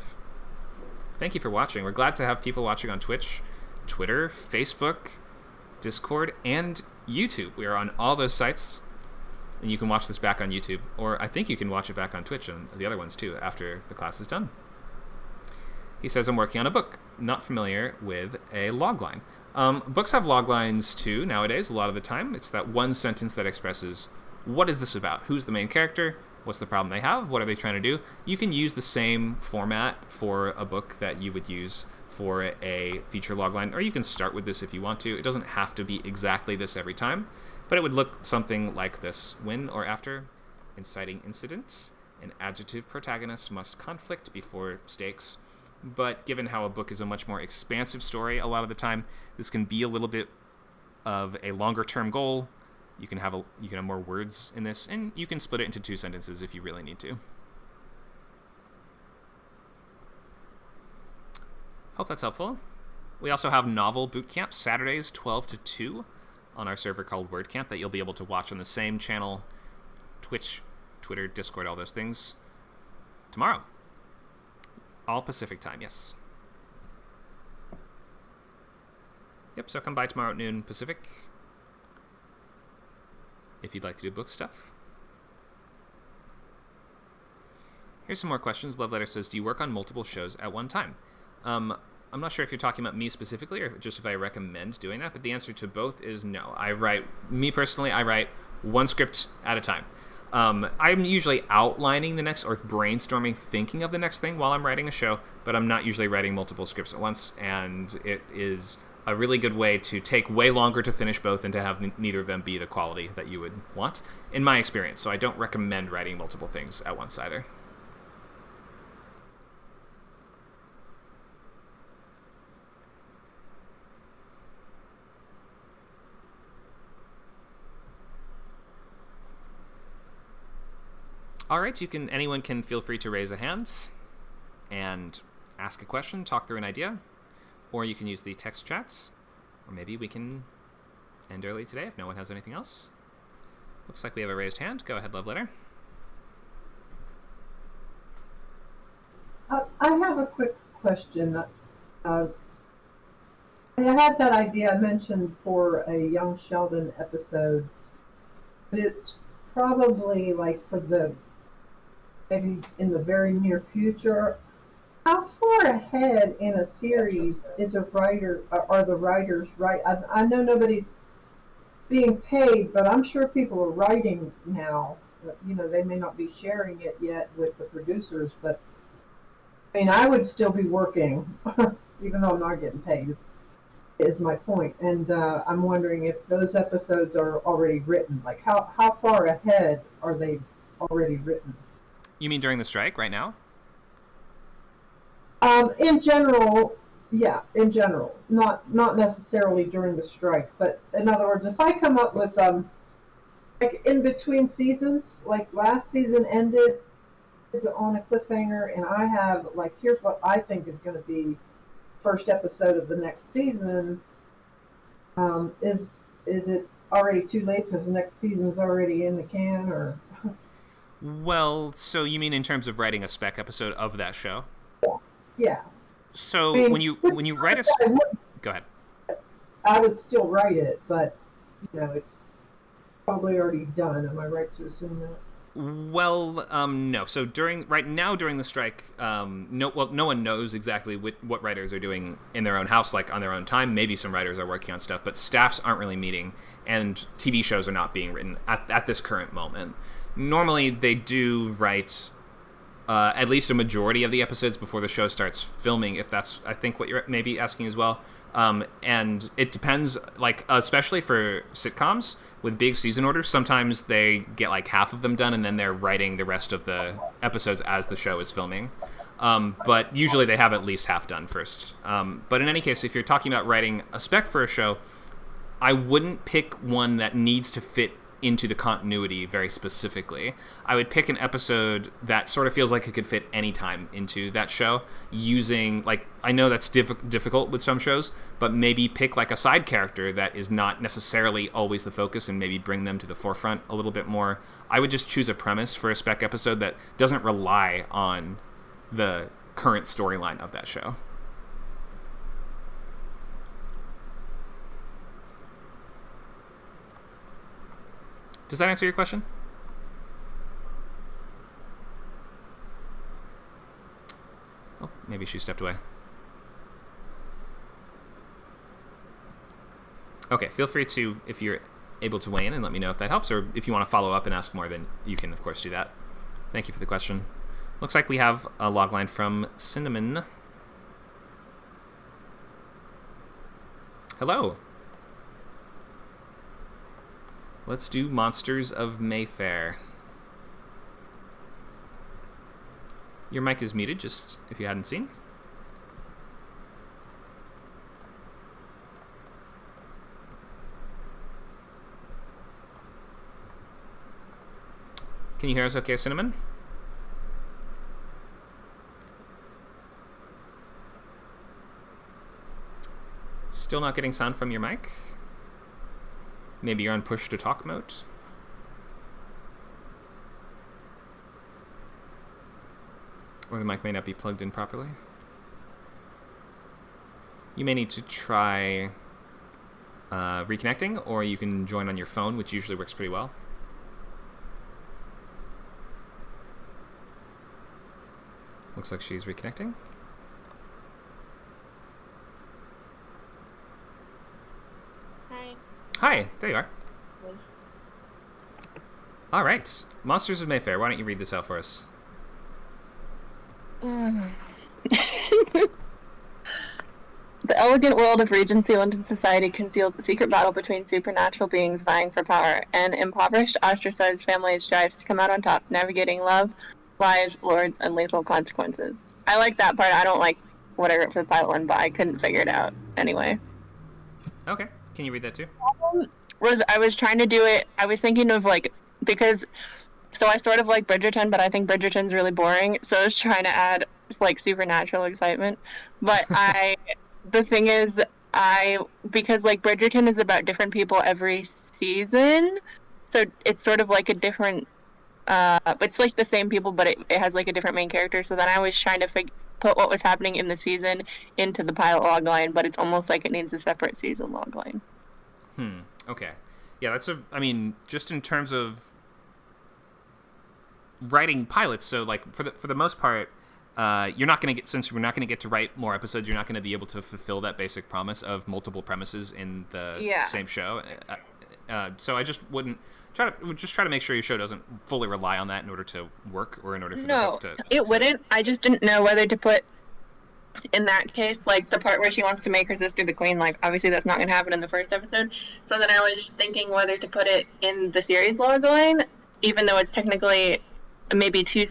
Thank you for watching. We're glad to have people watching on Twitch, Twitter, Facebook, Discord, and YouTube. We are on all those sites, and you can watch this back on YouTube, or I think you can watch it back on Twitch and the other ones too after the class is done. He says, I'm working on a book. Not familiar with a logline. Books have loglines too nowadays. A lot of the time, it's that one sentence that expresses what is this about? Who's the main character? What's the problem they have? What are they trying to do? You can use the same format for a book that you would use for a feature logline, or you can start with this if you want to. It doesn't have to be exactly this every time, but it would look something like this. When or after inciting incidents, an adjective protagonist must conflict before stakes. But given how a book is a much more expansive story a lot of the time, this can be a little bit of a longer term goal. You can have more words in this, and you can split it into 2 sentences if you really need to. Hope that's helpful. We also have novel bootcamp Saturdays 12 to 2 on our server called WordCamp that you'll be able to watch on the same channel, Twitch, Twitter, Discord, all those things, tomorrow. All Pacific time, yes. Yep, so come by tomorrow at noon Pacific if you'd like to do book stuff. Here's some more questions. Love Letter says, do you work on multiple shows at one time? I'm not sure if you're talking about me specifically or just if I recommend doing that, but the answer to both is no. I write one script at a time. I'm usually outlining the next or brainstorming, thinking of the next thing while I'm writing a show, but I'm not usually writing multiple scripts at once, and it is a really good way to take way longer to finish both and to have neither of them be the quality that you would want, in my experience. So I don't recommend writing multiple things at once either. All right, anyone can feel free to raise a hand and ask a question, talk through an idea, or you can use the text chats, or maybe we can end early today if no one has anything else. Looks like we have a raised hand. Go ahead, Love Letter. I have a quick question. I had that idea I mentioned for a Young Sheldon episode, but it's probably like maybe in the very near future. How far ahead in a series is a writer, are the writers right? I know nobody's being paid, but I'm sure people are writing now. You know, they may not be sharing it yet with the producers, but I mean, I would still be working, even though I'm not getting paid, is my point. And I'm wondering if those episodes are already written. Like, how far ahead are they already written? You mean during the strike right now? In general, yeah, in general. Not necessarily during the strike, but in other words, if I come up with, like in between seasons, like last season ended on a cliffhanger, and I have, like, here's what I think is going to be first episode of the next season, is it already too late because the next season's already in the can, or? Well, so you mean in terms of writing a spec episode of that show? Yeah. So I mean, when you write go ahead. I would still write it, but you know, it's probably already done. Am I right to assume that? Well, no. So right now during the strike, no one knows exactly what writers are doing in their own house, like on their own time. Maybe some writers are working on stuff, but staffs aren't really meeting, and TV shows are not being written at this current moment. Normally, they do write at least a majority of the episodes before the show starts filming, if that's, I think, what you're maybe asking as well. And it depends, like, especially for sitcoms with big season orders, sometimes they get like half of them done and then they're writing the rest of the episodes as the show is filming. But usually they have at least half done first. But in any case, if you're talking about writing a spec for a show, I wouldn't pick one that needs to fit into the continuity very specifically. I would pick an episode that sort of feels like it could fit anytime into that show using, like, I know that's difficult with some shows, but maybe pick like a side character that is not necessarily always the focus and maybe bring them to the forefront a little bit more. I would just choose a premise for a spec episode that doesn't rely on the current storyline of that show. Does that answer your question? Oh, maybe she stepped away. Okay, feel free to, if you're able to weigh in and let me know if that helps, or if you want to follow up and ask more, then you can, of course, do that. Thank you for the question. Looks like we have a logline from Cinnamon. Hello. Let's do Monsters of Mayfair. Your mic is muted, just if you hadn't seen. Can you hear us okay, Cinnamon? Still not getting sound from your mic? Maybe you're on push to talk mode. Or the mic may not be plugged in properly. You may need to try reconnecting, or you can join on your phone, which usually works pretty well. Looks like she's reconnecting. Hi, there you are. All right, Monsters of Mayfair. Why don't you read this out for us? The elegant world of Regency London society conceals the secret battle between supernatural beings vying for power. An impoverished, ostracized family strives to come out on top, navigating love, lies, lords, and lethal consequences. I like that part. I don't like what I wrote for the pilot one, but I couldn't figure it out anyway. Okay, can you read that too? I was trying to do it, I was thinking of, like, because, so I sort of like Bridgerton, but I think Bridgerton's really boring, so I was trying to add, like, supernatural excitement, but the thing is, because, like, Bridgerton is about different people every season, so it's sort of like a different, it's like the same people, but it has, like, a different main character, so then I was trying to put what was happening in the season into the pilot logline, but it's almost like it needs a separate season logline. Okay. Yeah, I mean, just in terms of writing pilots, so, like, for the most part, you're not going to get, since we're not going to get to write more episodes, you're not going to be able to fulfill that basic promise of multiple premises in the same show. So I just wouldn't try to make sure your show doesn't fully rely on that in order to work, or in order for the hook to... It wouldn't. I just didn't know whether to put, in that case, like, the part where she wants to make her sister the queen, like, obviously that's not going to happen in the first episode. So then I was thinking whether to put it in the series logline, even though it's technically maybe too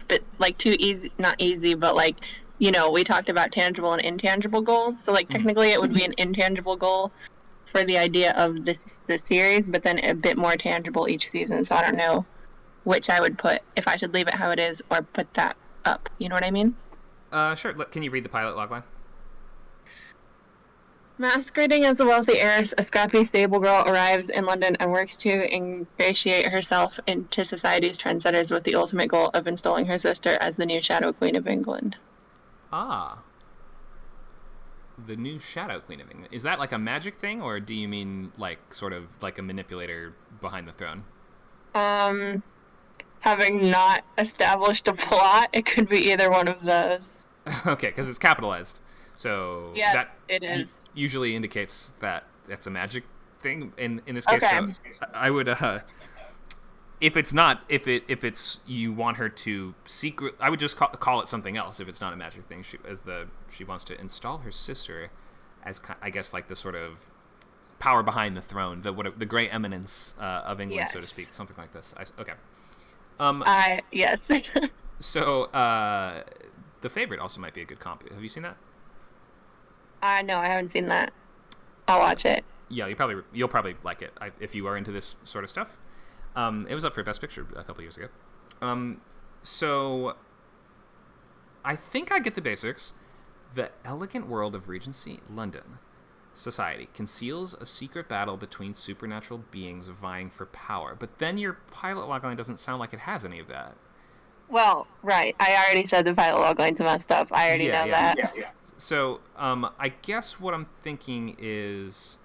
easy, not easy, but, like, you know, we talked about tangible and intangible goals. So, like, technically it would be an intangible goal for the idea of the series, but then a bit more tangible each season. So I don't know which I would put, if I should leave it how it is or put that up. You know what I mean? Sure. Can you read the pilot logline? Masquerading as a wealthy heiress, a scrappy stable girl arrives in London and works to ingratiate herself into society's trendsetters with the ultimate goal of installing her sister as the new Shadow Queen of England. Ah. The new Shadow Queen of England. Is that like a magic thing, or do you mean, like, sort of like a manipulator behind the throne? having not established a plot, it could be either one of those. Okay, because it's capitalized. So Yes, that it is. Usually indicates that that's a magic thing. In this case, Okay. so I would if it's not, if it's you want her to secret, I would just call it something else. If it's not a magic thing, she wants to install her sister as, I guess, like the sort of power behind the throne, the great eminence of England, Yes. so to speak, something like this. Okay. Yes. So The Favorite also might be a good comp. Have you seen that? No, I haven't seen that. I'll watch it. Yeah, you'll probably like it if you are into this sort of stuff. It was up for Best Picture a couple years ago. So I think I get the basics. The elegant world of Regency London society conceals a secret battle between supernatural beings vying for power. But then your pilot logline doesn't sound like it has any of that. Well, right. I already said the pilot logline's messed up. I already know that. Yeah. So I guess what I'm thinking is,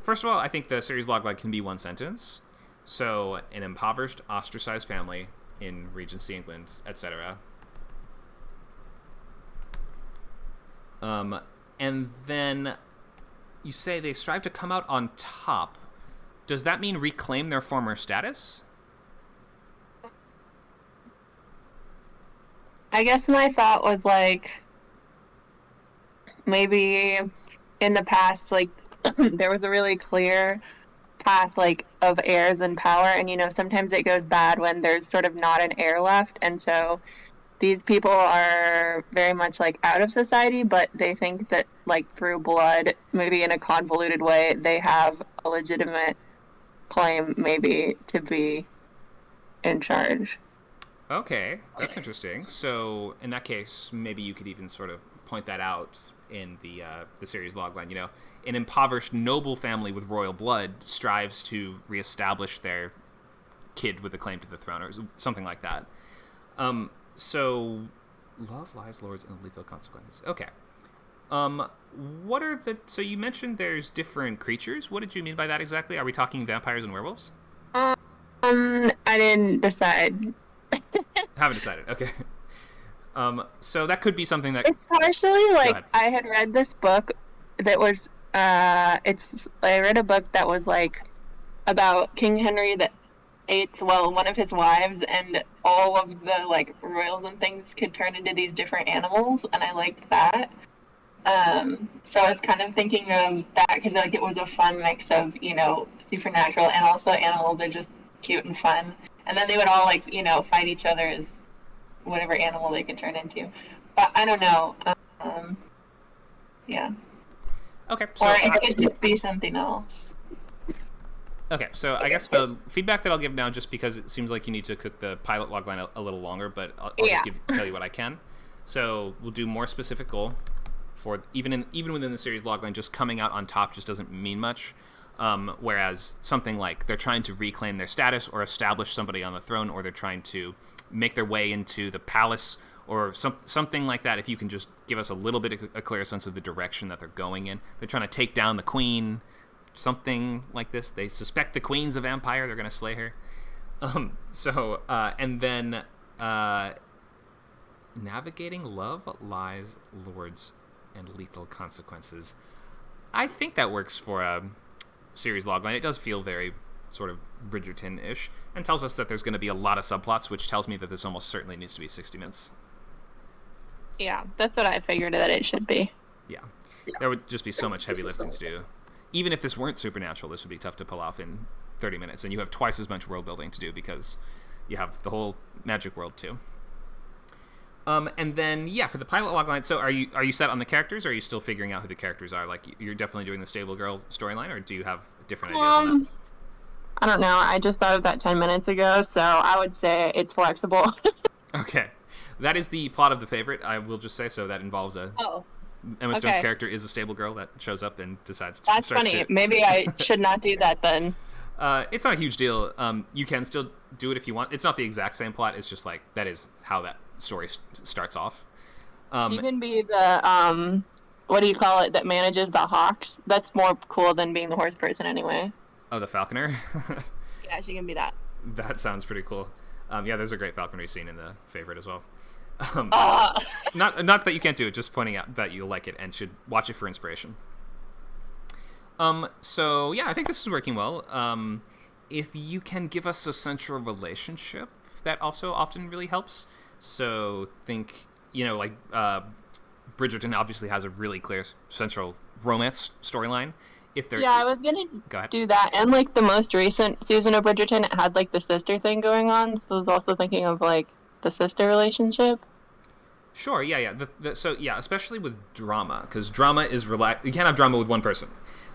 first of all, I think the series logline can be one sentence. So, an impoverished, ostracized family in Regency England, etc. And then you say they strive to come out on top. Does that mean reclaim their former status? I guess my thought was like, maybe in the past, like, there was a really clear path, like, of heirs and power, and, you know, sometimes it goes bad when there's sort of not an heir left, and so these people are very much, like, out of society, but they think that, like, through blood, maybe in a convoluted way, they have a legitimate claim, maybe, to be in charge. Okay, that's interesting. So, in that case, maybe you could even sort of point that out in the series logline. You know, an impoverished noble family with royal blood strives to reestablish their kid with a claim to the throne, or something like that. So, love, lies, lords, and lethal consequences. Okay. What are the... So you mentioned there's different creatures. What did you mean by that exactly? Are we talking vampires and werewolves? I didn't decide. Haven't decided. Okay. So that could be something that... It's partially, like, ahead. I had read this book that was, I read a book that was, like, about King Henry VIII, one of his wives, and all of the, like, royals and things could turn into these different animals, and I liked that. So I was kind of thinking of that, because, like, it was a fun mix of, you know, supernatural, and also animals are just cute and fun. And then they would all, like, you know, fight each other as whatever animal they could turn into. But I don't know. Yeah. Okay. So, Or it could just be something else. okay, so I guess the feedback that I'll give now, just because it seems like you need to cook the pilot logline a little longer, but I'll Yeah. just tell you what I can. So we'll do more specific goal for even within the series logline. Just coming out on top just doesn't mean much. Whereas something like they're trying to reclaim their status or establish somebody on the throne, or they're trying to make their way into the palace, or something like that. If you can just give us a little bit of a clear sense of the direction that they're going in. They're trying to take down the queen, something like this. They suspect the queen's a vampire. They're going to slay her. And then navigating love, lies, lords, and lethal consequences. I think that works for a series logline. It does feel very sort of Bridgerton-ish, and tells us that there's going to be a lot of subplots, which tells me that this almost certainly needs to be 60 minutes. Yeah, that's what I figured that it should be. Yeah. There would just be so much heavy lifting to do. Even if this weren't supernatural, this would be tough to pull off in 30 minutes, and you have twice as much world building to do because you have the whole magic world too. And then, yeah, for the pilot logline, so are you set on the characters, or are you still figuring out who the characters are? Like, you're definitely doing the stable girl storyline, or do you have different ideas on that? I don't know. I just thought of that 10 minutes ago, so I would say it's flexible. Okay. That is the plot of The Favorite, I will just say, so that involves Emma Stone's character is a stable girl that shows up and decides to... That's funny. Maybe I should not do that then. It's not a huge deal. You can still do it if you want. It's not the exact same plot. It's just like, that is how that story starts off. She can be the, what do you call it, that manages the hawks. That's more cool than being the horse person anyway. Oh, the falconer? Yeah, she can be that. That sounds pretty cool. Yeah, there's a great falconry scene in the favorite as well. Ah. Not that you can't do it, just pointing out that you like it and should watch it for inspiration. So yeah, I think this is working well. If you can give us a central relationship, that also often really helps. So think, like Bridgerton obviously has a really clear central romance storyline. If there, Yeah, I was gonna go ahead. do that. And like the most recent season of Bridgerton, it had like the sister thing going on. So I was also thinking of like the sister relationship. Sure, yeah. So yeah, especially with drama, because drama is you can't have drama with one person.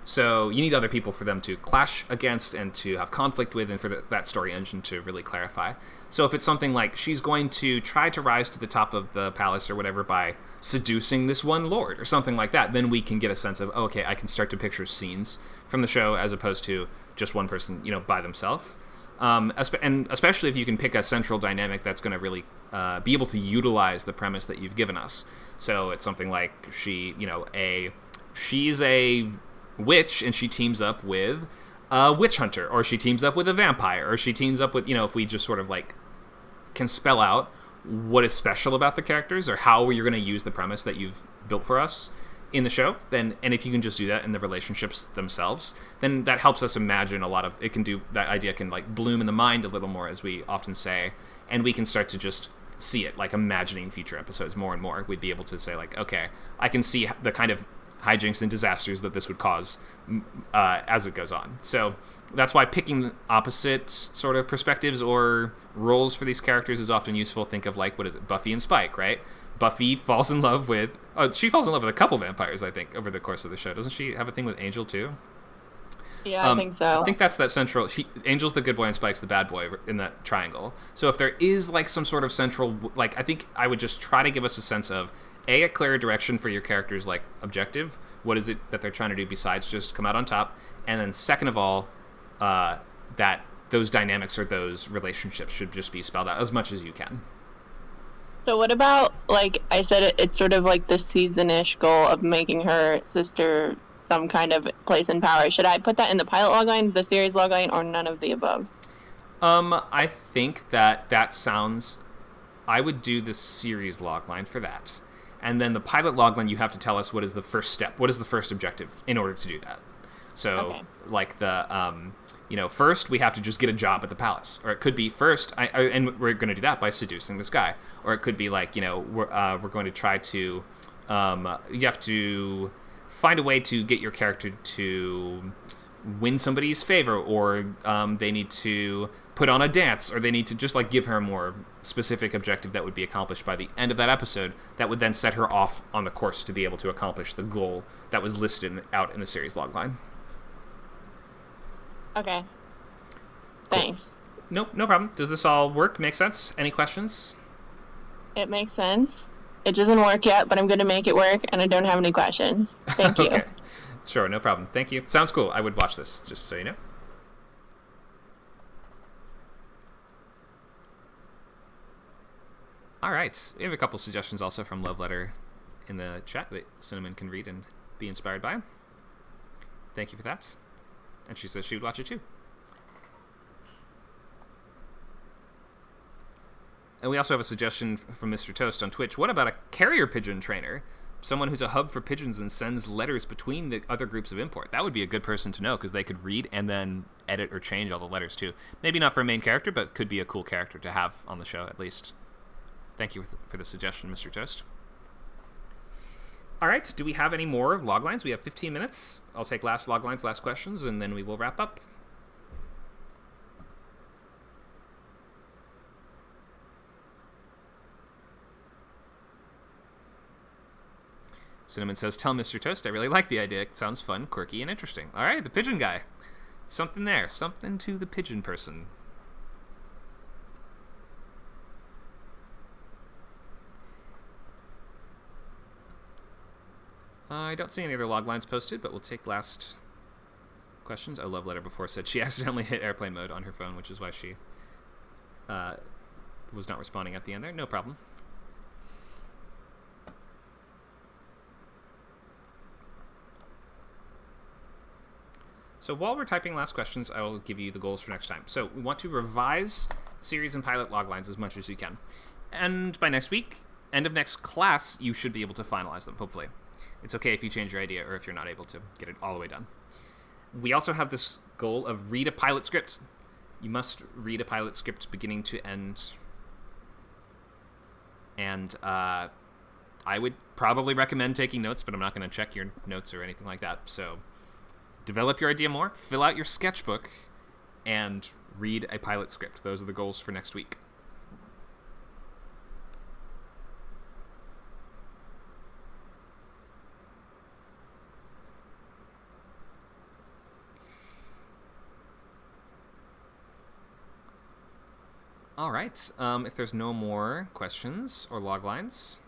So you need other people for them to clash against and to have conflict with, and for that story engine to really clarify. So if it's something like she's going to try to rise to the top of the palace or whatever by seducing this one lord or something like that, then we can get a sense of, okay, I can start to picture scenes from the show as opposed to just one person, by themselves. And especially if you can pick a central dynamic that's going to really be able to utilize the premise that you've given us. So it's something like she's a witch and she teams up with a witch hunter, or she teams up with a vampire, or she teams up with, if we just sort of like can spell out what is special about the characters or how you're going to use the premise that you've built for us in the show, then, and if you can just do that in the relationships themselves, then that helps us imagine a lot of, that idea can like bloom in the mind a little more, as we often say, and we can start to just see it, like imagining future episodes more and more. We'd be able to say like, okay, I can see the kind of hijinks and disasters that this would cause as it goes on. So that's why picking opposite sort of perspectives or roles for these characters is often useful. Think of like, what is it, Buffy and Spike, right? Buffy falls in love with she falls in love with a couple vampires, I think, over the course of the show. Doesn't she have a thing with Angel too? Yeah, I think so. I think that's that central. Angel's the good boy and Spike's the bad boy in that triangle. So if there is like some sort of central, like, I think I would just try to give us a sense of a clear direction for your character's like objective. What is it that they're trying to do besides just come out on top? And then second of all, that those dynamics or those relationships should just be spelled out as much as you can. So what about, like I said, it's sort of like the season-ish goal of making her sister some kind of place in power. Should I put that in the pilot logline, the series logline, or none of the above? I think that sounds... I would do the series logline for that. And then the pilot logline, you have to tell us what is the first step, what is the first objective in order to do that. So, Okay. like the, first we have to just get a job at the palace. Or it could be first, and we're going to do that by seducing this guy. Or it could be like, we're going to try to, you have to find a way to get your character to win somebody's favor, or they need to put on a dance, or they need to just like give her a more specific objective that would be accomplished by the end of that episode, that would then set her off on the course to be able to accomplish the goal that was listed out in the series logline. Okay. Thanks. Nope, no problem. Does this all work? Make sense? Any questions? It makes sense. It doesn't work yet, but I'm going to make it work, and I don't have any questions. Thank you. Okay. Sure, no problem. Thank you. Sounds cool. I would watch this, just so you know. All right. We have a couple suggestions also from Love Letter in the chat that Cinnamon can read and be inspired by. Thank you for that. And she says she would watch it too. And we also have a suggestion from Mr. Toast on Twitch. What about a carrier pigeon trainer? Someone who's a hub for pigeons and sends letters between the other groups of import. That would be a good person to know, because they could read and then edit or change all the letters too. Maybe not for a main character, but could be a cool character to have on the show at least. Thank you for the suggestion, Mr. Toast. All right, do we have any more loglines? We have 15 minutes. I'll take last loglines, last questions, and then we will wrap up. Cinnamon says, tell Mr. Toast I really like the idea. It sounds fun, quirky, and interesting. All right, the pigeon guy. Something there. Something to the pigeon person. I don't see any other log lines posted, but we'll take last questions. Oh, Love Letter before said she accidentally hit airplane mode on her phone, which is why she was not responding at the end there. No problem. So while we're typing last questions, I will give you the goals for next time. So we want to revise series and pilot loglines as much as you can. And by next week, end of next class, you should be able to finalize them, hopefully. It's okay if you change your idea or if you're not able to get it all the way done. We also have this goal of read a pilot script. You must read a pilot script beginning to end. And I would probably recommend taking notes, but I'm not going to check your notes or anything like that. So develop your idea more, fill out your sketchbook, and read a pilot script. Those are the goals for next week. All right. If there's no more questions or log lines,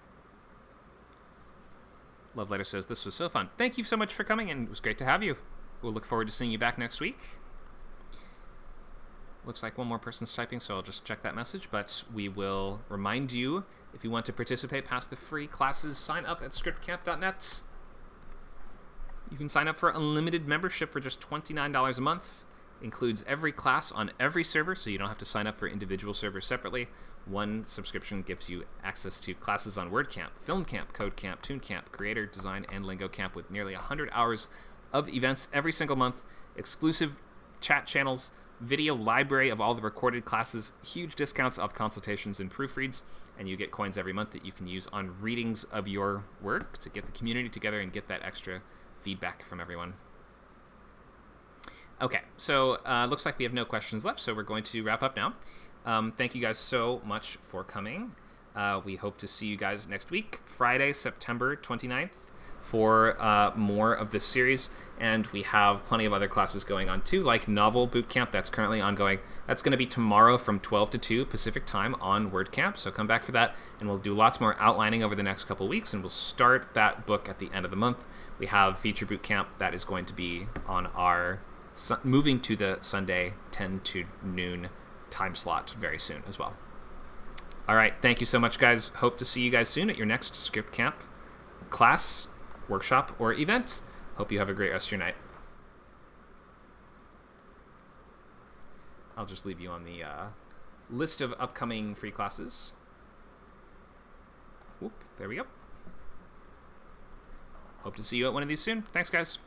Love Letter says, this was so fun. Thank you so much for coming, and it was great to have you. We'll look forward to seeing you back next week. Looks like one more person's typing, so I'll just check that message, but we will remind you, if you want to participate past the free classes, sign up at scriptcamp.net. You can sign up for unlimited membership for just $29 a month. Includes every class on every server, so you don't have to sign up for individual servers separately. One subscription gives you access to classes on WordCamp, FilmCamp, CodeCamp, TuneCamp, Creator, Design, and LingoCamp with nearly 100 hours of events every single month, exclusive chat channels, video library of all the recorded classes, huge discounts off consultations and proofreads, and you get coins every month that you can use on readings of your work to get the community together and get that extra feedback from everyone. Okay, so looks like we have no questions left, so we're going to wrap up now. Thank you guys so much for coming. We hope to see you guys next week, Friday, September 29th, for more of this series. And we have plenty of other classes going on too, like Novel Bootcamp that's currently ongoing. That's going to be tomorrow from 12 to 2 Pacific time on WordCamp, so come back for that. And we'll do lots more outlining over the next couple weeks, and we'll start that book at the end of the month. We have Feature Bootcamp that is going to be on our moving to the Sunday 10 to noon time slot very soon as well. All right, thank you so much, guys. Hope to see you guys soon at your next Script Camp class, workshop, or event. Hope you have a great rest of your night. I'll just leave you on the list of upcoming free classes. Whoop, there we go. Hope to see you at one of these soon. Thanks, guys.